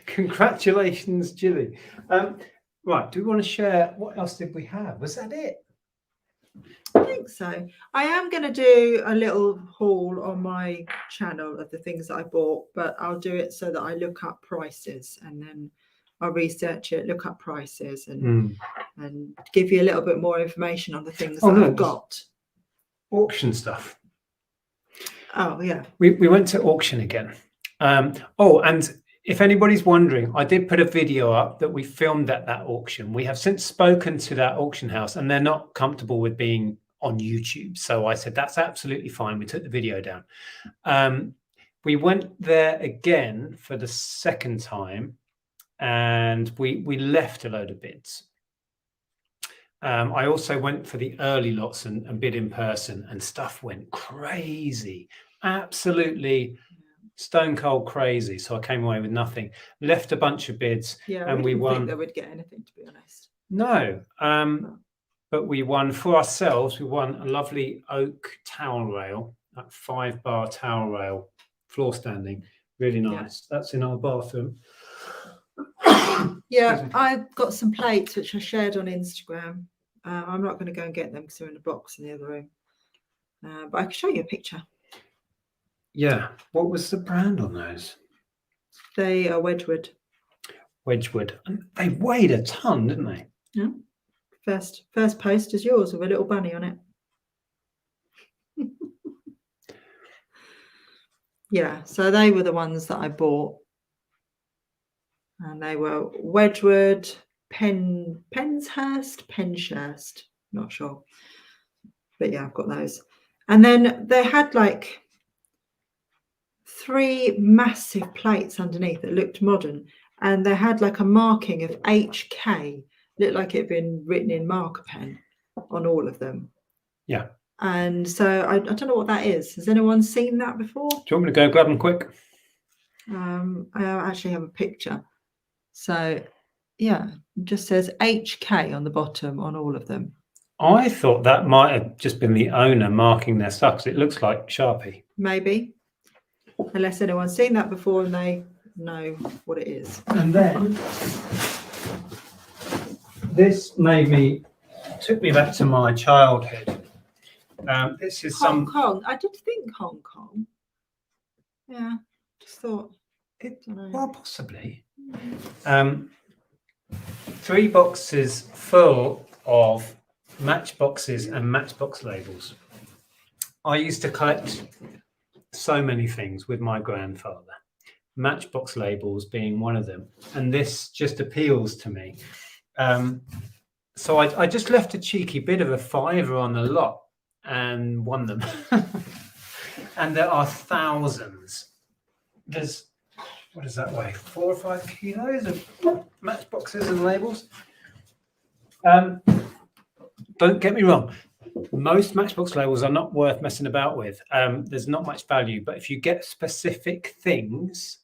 Congratulations, Jilly. Right, do we want to share? What else did we have? Was that it? I think so. I am going to do a little haul on my channel of the things that I bought, but I'll do it so that I look up prices and then I'll research it, look up prices and give you a little bit more information on the things that I've got. Auction stuff. Oh, yeah. We went to auction again. And if anybody's wondering, I did put a video up that we filmed at that auction. We have since spoken to that auction house and they're not comfortable with being on YouTube. So I said, that's absolutely fine. We took the video down. We went there again for the second time and we left a load of bids. I also went for the early lots and bid in person and stuff went crazy. Absolutely stone cold crazy. So I came away with nothing. Left a bunch of bids. Yeah, and we didn't think they would get anything, to be honest. No. But we won for ourselves. We won a lovely oak towel rail, that 5-bar towel rail, floor standing. Really nice. Yeah. That's in our bathroom. Yeah, I've got some plates which I shared on Instagram. I'm not going to go and get them because they're in a box in the other room. But I can show you a picture. Yeah. What was the brand on those? They are Wedgwood. Wedgwood. And they weighed a ton, didn't they? Yeah. First post is yours with a little bunny on it. Yeah, so they were the ones that I bought. And they were Wedgwood, Penshurst, not sure. But yeah, I've got those. And then they had like 3 massive plates underneath that looked modern. And they had like a marking of HK. Looked like it had been written in marker pen on all of them. Yeah. And so I don't know what that is. Has anyone seen that before? Do you want me to go grab them quick? I actually have a picture. So, yeah, it just says HK on the bottom on all of them. I thought that might have just been the owner marking their stuff because it looks like Sharpie. Maybe. unless anyone's seen that before and they know what it is. And then this took me back to my childhood. This is Hong Kong. I did think Hong Kong. Yeah, just thought. Well, possibly. 3 boxes full of matchboxes and matchbox labels. I used to collect so many things with my grandfather, matchbox labels being one of them, and this just appeals to me. So I just left a cheeky bid of a £5 on the lot and won them. And there are thousands. There's, what does that weigh? 4 or 5 kilos of matchboxes and labels. Don't get me wrong. Most matchbox labels are not worth messing about with. There's not much value, but if you get specific things,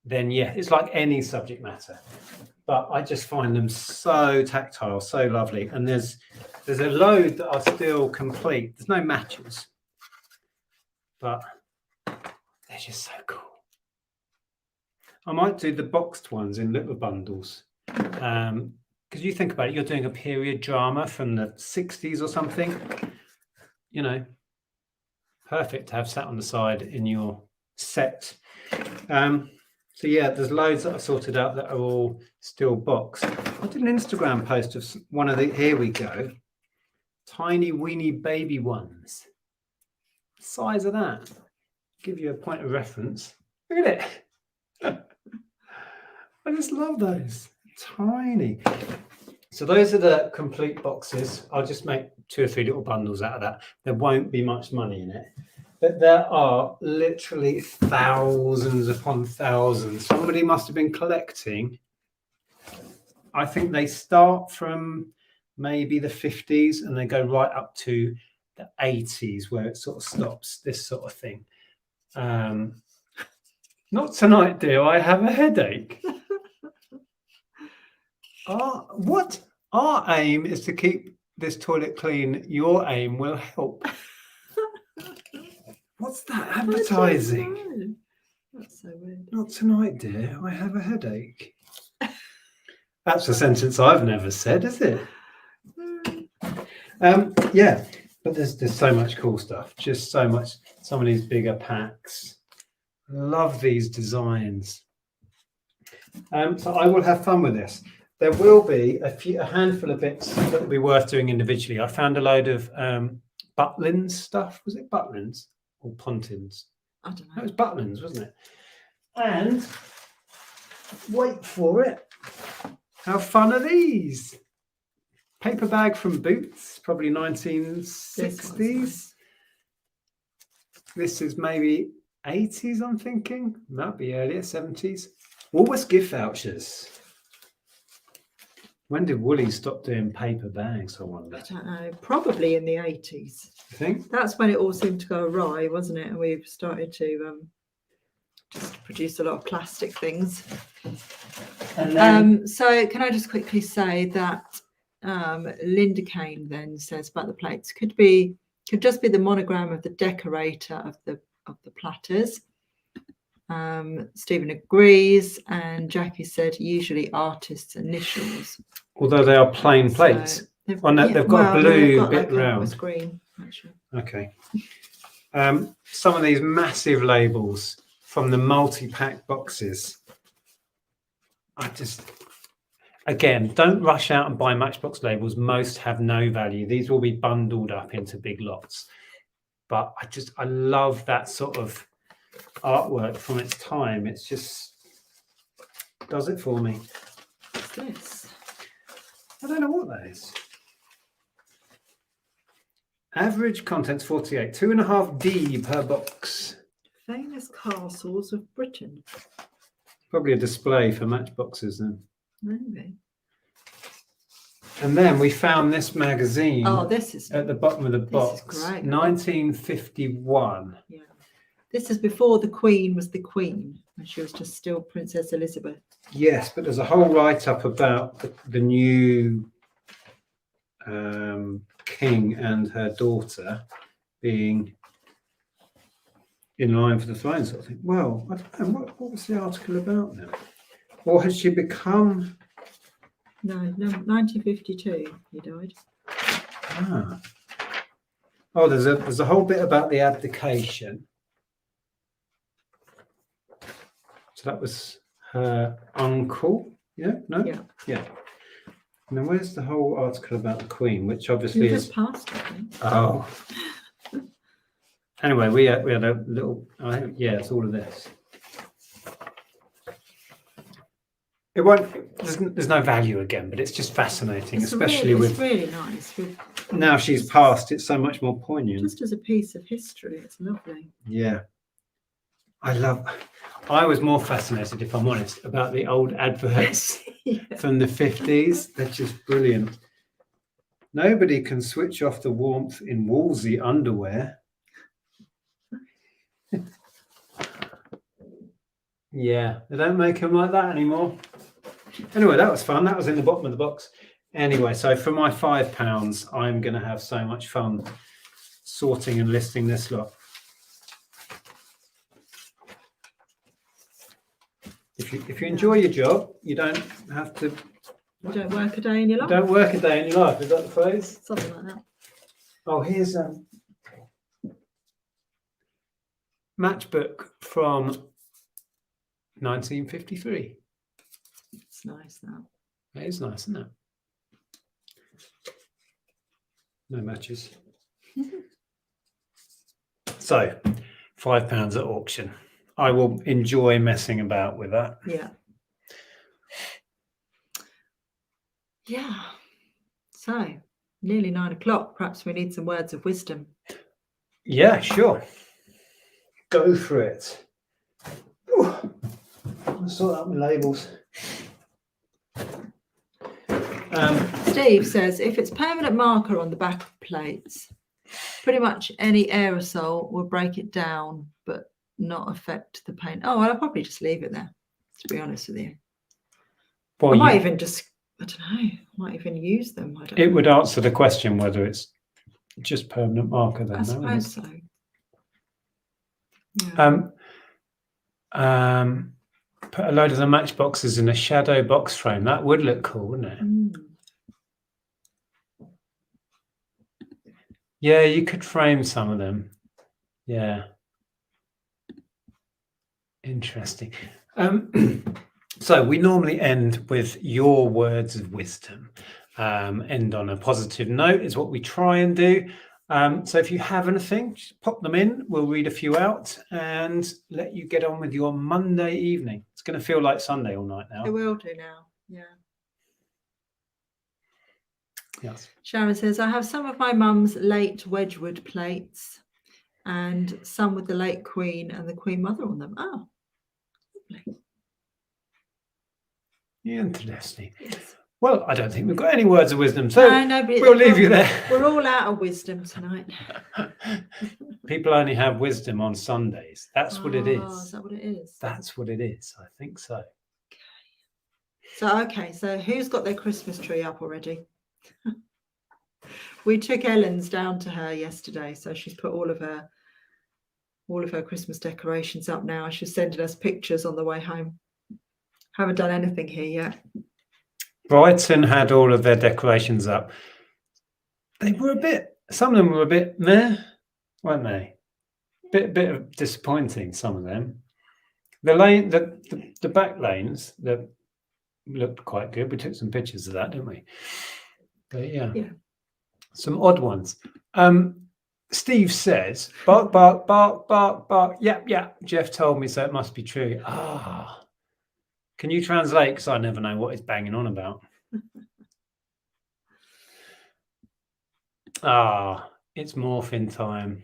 then yeah, it's like any subject matter. But I just find them so tactile, so lovely. And there's a load that are still complete. There's no matches, but they're just so cool. I might do the boxed ones in little bundles. Because you think about it, you're doing a period drama from the 60s or something, you know, perfect to have sat on the side in your set. So yeah, there's loads that I've sorted out that are all still boxed. I did an Instagram post of one of the, here we go, tiny weeny baby ones. The size of that. Give you a point of reference. Look at it. I just love those. Tiny. So those are the complete boxes. I'll just make 2 or 3 little bundles out of that. There won't be much money in it, but there are literally thousands upon thousands. Somebody must have been collecting. I think they start from maybe the 50s and they go right up to the 80s where it sort of stops, this sort of thing. Not tonight, dear. I have a headache. What? Our aim is to keep this toilet clean. Your aim will help. What's that advertising? That's so weird. Not tonight, dear. I have a headache. That's a sentence I've never said, is it? Yeah, but there's so much cool stuff. Just so much. Some of these bigger packs. Love these designs. So I will have fun with this. There will be a handful of bits that will be worth doing individually. I found a load of Butlins stuff. Was it Butlins or Pontins? I don't know. That was Butlins, wasn't it? And wait for it. How fun are these? Paper bag from Boots, probably 1960s. This is maybe 80s, I'm thinking. Might be earlier, 70s. Woolworths gift vouchers. When did Woolies stop doing paper bags, I wonder? I don't know. Probably in the 80s. You think? That's when it all seemed to go awry, wasn't it? And we've started to just produce a lot of plastic things. And then, so can I just quickly say that Linda Kane then says about the plates could just be the monogram of the decorator of the platters. Stephen agrees, and Jackie said usually artists' initials. although they are plain plates. So they've got a blue bit like round. It was green, actually. Okay. Some of these massive labels from the multi-pack boxes. Again, don't rush out and buy Matchbox labels. Most have no value. These will be bundled up into big lots. But I love that sort of artwork from its time. It's just does it for me. What's this? I don't know what that is. Average contents 48, 2.5D per box. Famous castles of Britain. Probably a display for matchboxes then. Maybe. And then we found this magazine. Oh, this is at the bottom of the box. This is great. 1951. Yeah. This is before the Queen was the Queen, and she was just still Princess Elizabeth. Yes, but there's a whole write-up about the new king and her daughter being in line for the throne sort of thing. Well, I don't know. What was the article about now? Or has she become? No, 1952 he died. Ah. Oh, there's a whole bit about the abdication. So that was her uncle. Yeah, no? Yeah. And then where's the whole article about the Queen, which You obviously is. just passed it, I think. Oh. Anyway, we had a little. It's all of this. It won't. There's no value again, but it's just fascinating, especially it's really nice. Now she's passed. It's so much more poignant. Just as a piece of history, it's lovely. Yeah. I was more fascinated, if I'm honest, about the old adverts from the 50s. They're just brilliant. Nobody can switch off the warmth in Wolsey underwear. Yeah, they don't make them like that anymore. Anyway, that was fun. That was in the bottom of the box. Anyway, so for my £5, I'm going to have so much fun sorting and listing this lot. If you enjoy your job, you don't have to. You don't work a day in your life. Don't work a day in your life. Is that the phrase? Something like that. Oh, here's a matchbook from 1953. It's nice now. That is nice, isn't it? No matches. So, £5 at auction. I will enjoy messing about with that. Yeah. Yeah. So, nearly 9 o'clock. Perhaps we need some words of wisdom. Yeah, sure. Go for it. I'll sort out my labels. Steve says, if it's permanent marker on the back of plates, pretty much any aerosol will break it down, but not affect the paint. Oh, well, I'll probably just leave it there, to be honest with you. Well, I might even just, I don't know, I might even use them. It would answer the question whether it's just permanent marker then. I suppose so. Yeah. Put a load of the matchboxes in a shadow box frame. That would look cool, wouldn't it? Mm. Yeah, you could frame some of them. Yeah. Interesting. So we normally end with your words of wisdom. End on a positive note is what we try and do. So if you have anything, just pop them in. We'll read a few out and let you get on with your Monday evening. It's going to feel like Sunday all night now. It will do now. Yeah. Yes. Sharon says, I have some of my mum's late Wedgwood plates and some with the late Queen and the Queen Mother on them. Oh, lovely. Yeah, interesting. Yes. Well, I don't think we've got any words of wisdom, so but we'll leave you there. We're all out of wisdom tonight. People only have wisdom on Sundays. That's what it is. Is that what it is? That's what it is. I think so. Okay. So who's got their Christmas tree up already? We took Ellen's down to her yesterday, so she's put all of her Christmas decorations up now. She's sending us pictures on the way home. Haven't done anything here yet. Brighton had all of their decorations up. Some of them were a bit meh, weren't they? Bit of disappointing, some of them. The back lanes that looked quite good. We took some pictures of that, didn't we? But yeah. Some odd ones. Steve says, bark, bark, bark, bark, bark. Yeah. Jeff told me, so it must be true. Can you translate? Because I never know what he's banging on about. It's morphin time.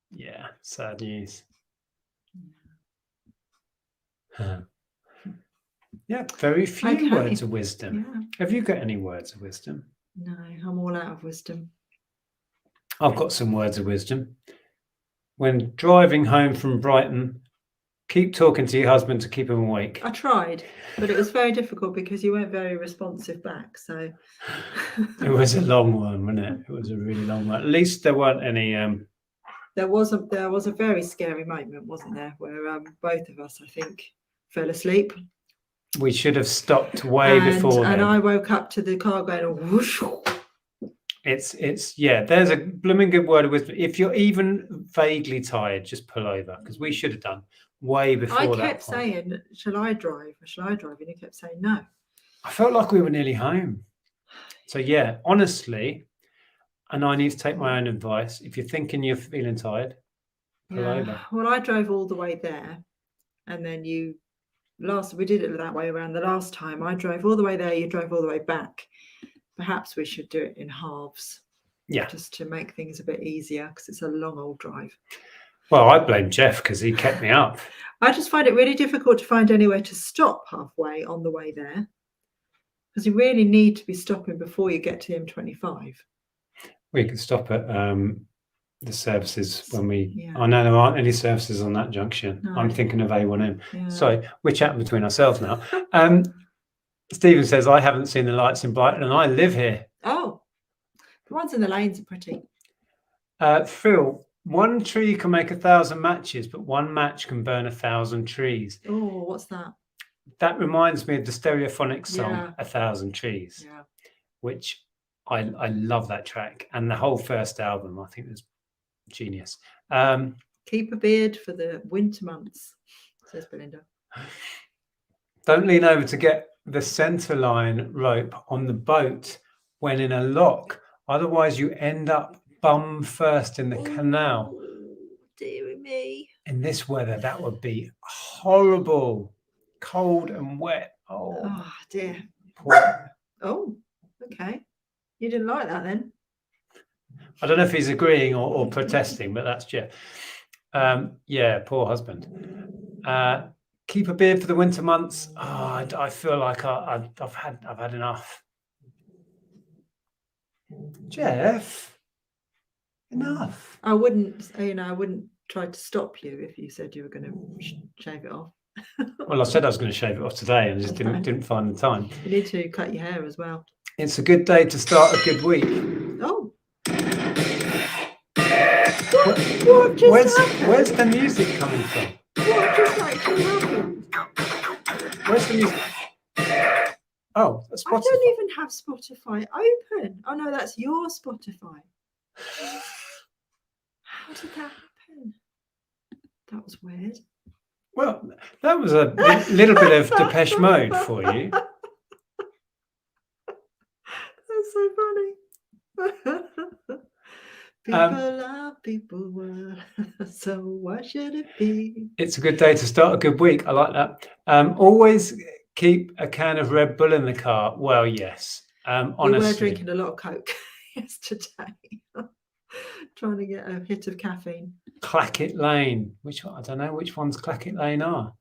Yeah, sad news. Yeah, very few words of wisdom. Yeah. Have you got any words of wisdom? No, I'm all out of wisdom. I've got some words of wisdom. When driving home from Brighton, keep talking to your husband to keep him awake. I tried, but it was very difficult because you weren't very responsive back. So it was a long one, wasn't it? It was a really long one. At least there weren't any there was a very scary moment, wasn't there, where both of us, I think, fell asleep. We should have stopped way before then. And I woke up to the car going whoosh. It's yeah, there's a blooming good word of wisdom. If you're even vaguely tired, just pull over, because we should have done way before that. I kept saying, shall I drive? And he kept saying no. I felt like we were nearly home. So yeah, honestly, and I need to take my own advice. If you're thinking you're feeling tired, pull over. Well, I drove all the way there, and then we did it that way around the last time. I drove all the way there, you drove all the way back. Perhaps we should do it in halves. Yeah. Just to make things a bit easier, because it's a long old drive. Well, I blame Jeff because he kept me up. I just find it really difficult to find anywhere to stop halfway on the way there, because you really need to be stopping before you get to M25. We could stop at the services when we. Yeah. I know there aren't any services on that junction. No. I'm thinking of A1M. Yeah. So we're chatting between ourselves now. Stephen says, I haven't seen the lights in Brighton and I live here. Oh, the ones in the lanes are pretty. Phil, one tree can make 1,000 matches, but one match can burn 1,000 trees. Oh, what's that? That reminds me of the Stereophonics song, 1,000 Trees, which I love that track. And the whole first album, I think, was genius. Keep a beard for the winter months, says Belinda. Don't lean over to get the centerline rope on the boat when in a lock. Otherwise, you end up bum first in the canal. Dear me. In this weather, that would be horrible. Cold and wet. Oh dear. Poor. Oh, okay. You didn't like that then? I don't know if he's agreeing or protesting, but that's Jeff. Yeah, poor husband. Keep a beard for the winter months. Oh, I feel like I've had enough. Jeff, enough. I wouldn't try to stop you if you said you were going to shave it off. Well, I said I was going to shave it off today and just didn't find the time. You need to cut your hair as well. It's a good day to start a good week. Oh. What just happened? Where's the music coming from? What just actually happened? Where's the music? Oh, Spotify. I don't even have Spotify open. Oh no, that's your Spotify. How did that happen? That was weird. Well, that was a little bit of Depeche Mode for you. That's so funny. People are people were, so why should it be? It's a good day to start a good week. I like that. Always keep a can of Red Bull in the car. Well, yes. Honestly. We were drinking a lot of Coke yesterday. Trying to get a hit of caffeine. Clackett Lane. Which one? I don't know which ones Clackett Lane are.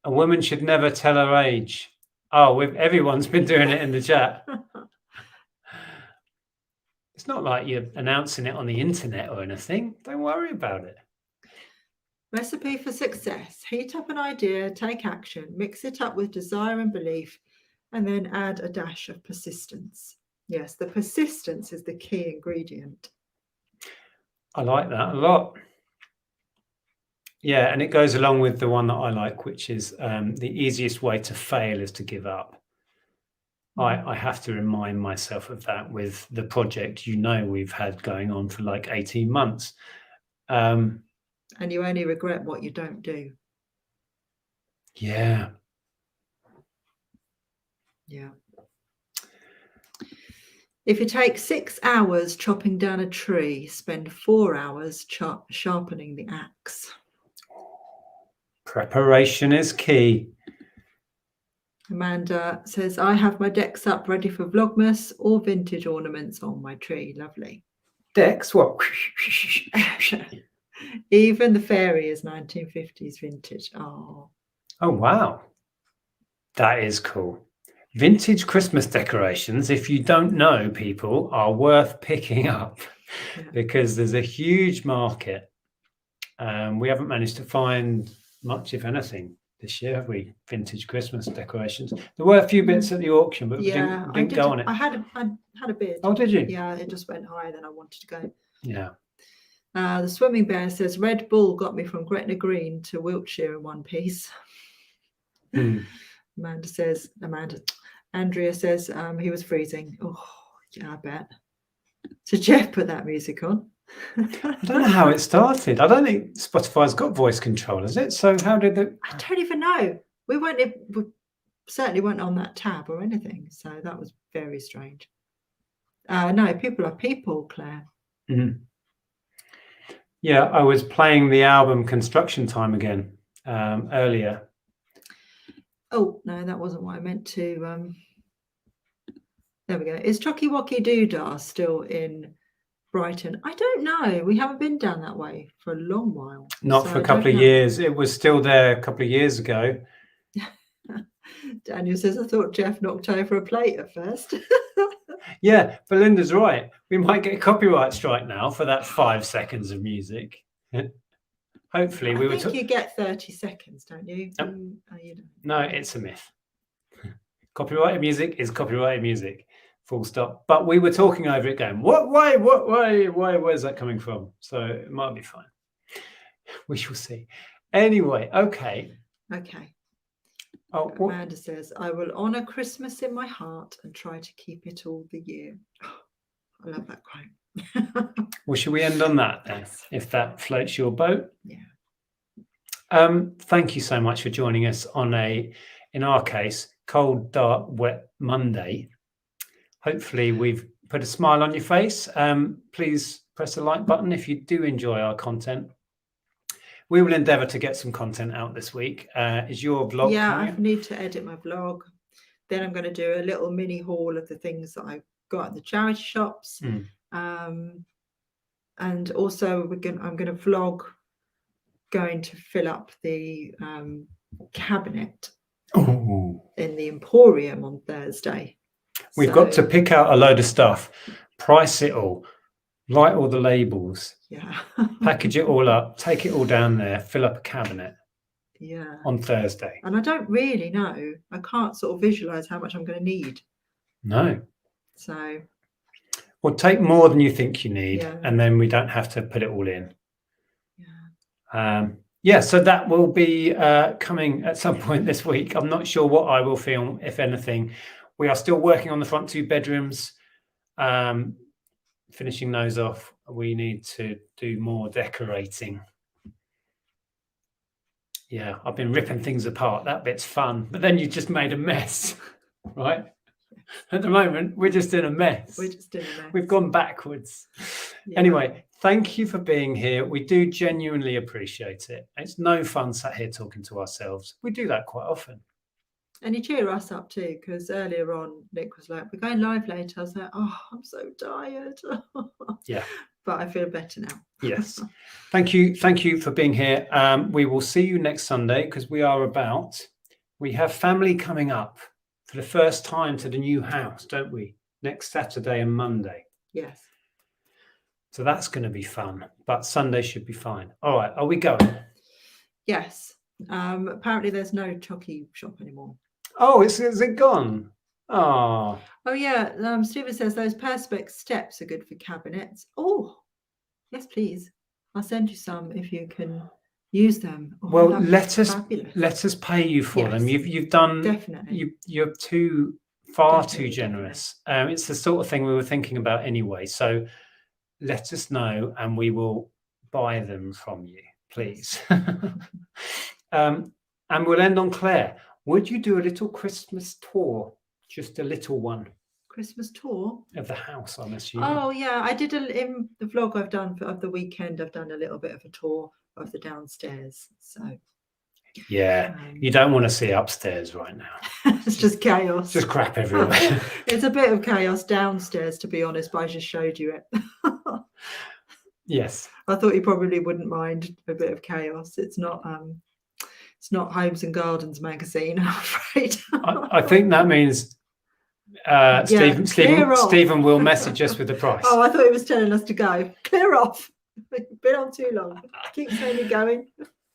A woman should never tell her age. Oh, everyone's been doing it in the chat. It's not like you're announcing it on the internet or anything. Don't worry about it. Recipe for success. Heat up an idea, take action, mix it up with desire and belief, and then add a dash of persistence. Yes, the persistence is the key ingredient. I like that a lot. Yeah, and it goes along with the one that I like, which is the easiest way to fail is to give up. I have to remind myself of that with the project, we've had going on for like 18 months. And you only regret what you don't do. Yeah. Yeah. If you take 6 hours chopping down a tree, spend 4 hours sharpening the axe. Preparation is key. Amanda says, I have my decks up ready for Vlogmas, all vintage ornaments on my tree. Lovely. Decks? What? Even the fairy is 1950s vintage. Oh, wow. That is cool. Vintage Christmas decorations, if you don't know, people, are worth picking up because there's a huge market. We haven't managed to find much, if anything, this year, have we? Vintage Christmas decorations. There were a few bits at the auction, but we didn't go on it. I had a bid. Oh, did you? Yeah, it just went higher than I wanted to go. Yeah. The Swimming Bear says Red Bull got me from Gretna Green to Wiltshire in one piece. Andrea says he was freezing. Oh, yeah, I bet. So Jeff put that music on. I don't know how it started. I don't think Spotify's got voice control, is it? So how did it? I don't even know. We certainly weren't on that tab or anything. So that was very strange. No, people are people, Claire. Mm-hmm. Yeah, I was playing the album Construction Time again earlier. Oh, no, that wasn't what I meant to. There we go. Is Chucky Wocky Doodah still in Brighton? I don't know. We haven't been down that way for a long while. Not for a couple of years. It was still there a couple of years ago. Daniel says, I thought Jeff knocked over a plate at first. Yeah, Belinda's right. We might get a copyright strike now for that 5 seconds of music. Hopefully, I think you get 30 seconds, don't you? Nope. You don't. No, it's a myth. Copyrighted music is copyrighted music. Full stop. But we were talking over it going, why, where's that coming from? So it might be fine. We shall see. Anyway, okay. Okay. Oh, Amanda says, I will honour Christmas in my heart and try to keep it all the year. Oh, I love that quote. Well, should we end on that then, if that floats your boat? Yeah. Thank you so much for joining us on in our case, cold, dark, wet Monday. Hopefully we've put a smile on your face. Please press the like button if you do enjoy our content. We will endeavour to get some content out this week. Is your vlog? Yeah, I need to edit my vlog. Then I'm going to do a little mini haul of the things that I got at the charity shops. And also I'm going to vlog going to fill up the cabinet in the Emporium on Thursday. We've got to pick out a load of stuff, price it all, write all the labels, package it all up, take it all down there, fill up a cabinet on Thursday. And I don't really know. I can't sort of visualize how much I'm going to need. No. So. Well, take more than you think you need, and then we don't have to put it all in. So that will be coming at some point this week. I'm not sure what I will film, if anything. We are still working on the front 2 bedrooms, finishing those off. We need to do more decorating. Yeah, I've been ripping things apart. That bit's fun, but then you just made a mess, right? At the moment, we're just in a mess. We've gone backwards. Anyway, thank you for being here. We do genuinely appreciate it. It's no fun sat here talking to ourselves. We do that quite often. And you cheer us up too, because earlier on, Nick was like, we're going live later. I was like, oh, I'm so tired. Yeah. But I feel better now. Yes. Thank you. Thank you for being here. We will see you next Sunday because we have family coming up for the first time to the new house, don't we? Next Saturday and Monday. Yes. So that's going to be fun, but Sunday should be fine. All right. Are we going? Yes. Apparently there's no Chucky shop anymore. Oh, is it gone? Oh yeah. Stephen says those Perspex steps are good for cabinets. Oh, yes, please. I'll send you some if you can use them. Oh, well, let us pay you for them. You've done definitely. You're too generous. It's the sort of thing we were thinking about anyway. So let us know, and we will buy them from you, please. And we'll end on Claire. Would you do a little Christmas tour? Just a little one. Christmas tour of the house, I'm assuming. Oh yeah, I did in the vlog I've done of the weekend. I've done a little bit of a tour of the downstairs. So yeah, you don't want to see upstairs right now. It's just chaos. Just crap everywhere. It's a bit of chaos downstairs, to be honest. But I just showed you it. Yes. I thought you probably wouldn't mind a bit of chaos. It's not Homes and Gardens magazine, I'm afraid. I think that means Stephen will message us with the price. Oh, I thought he was telling us to go. Clear off. We've been on too long. Keep saying you're going.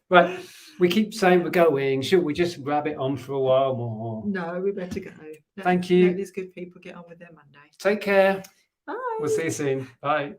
Right. We keep saying we're going. Should we just grab it on for a while more? No, we better go. Thank you. Let these good people get on with their Monday. Take care. Bye. We'll see you soon. Bye.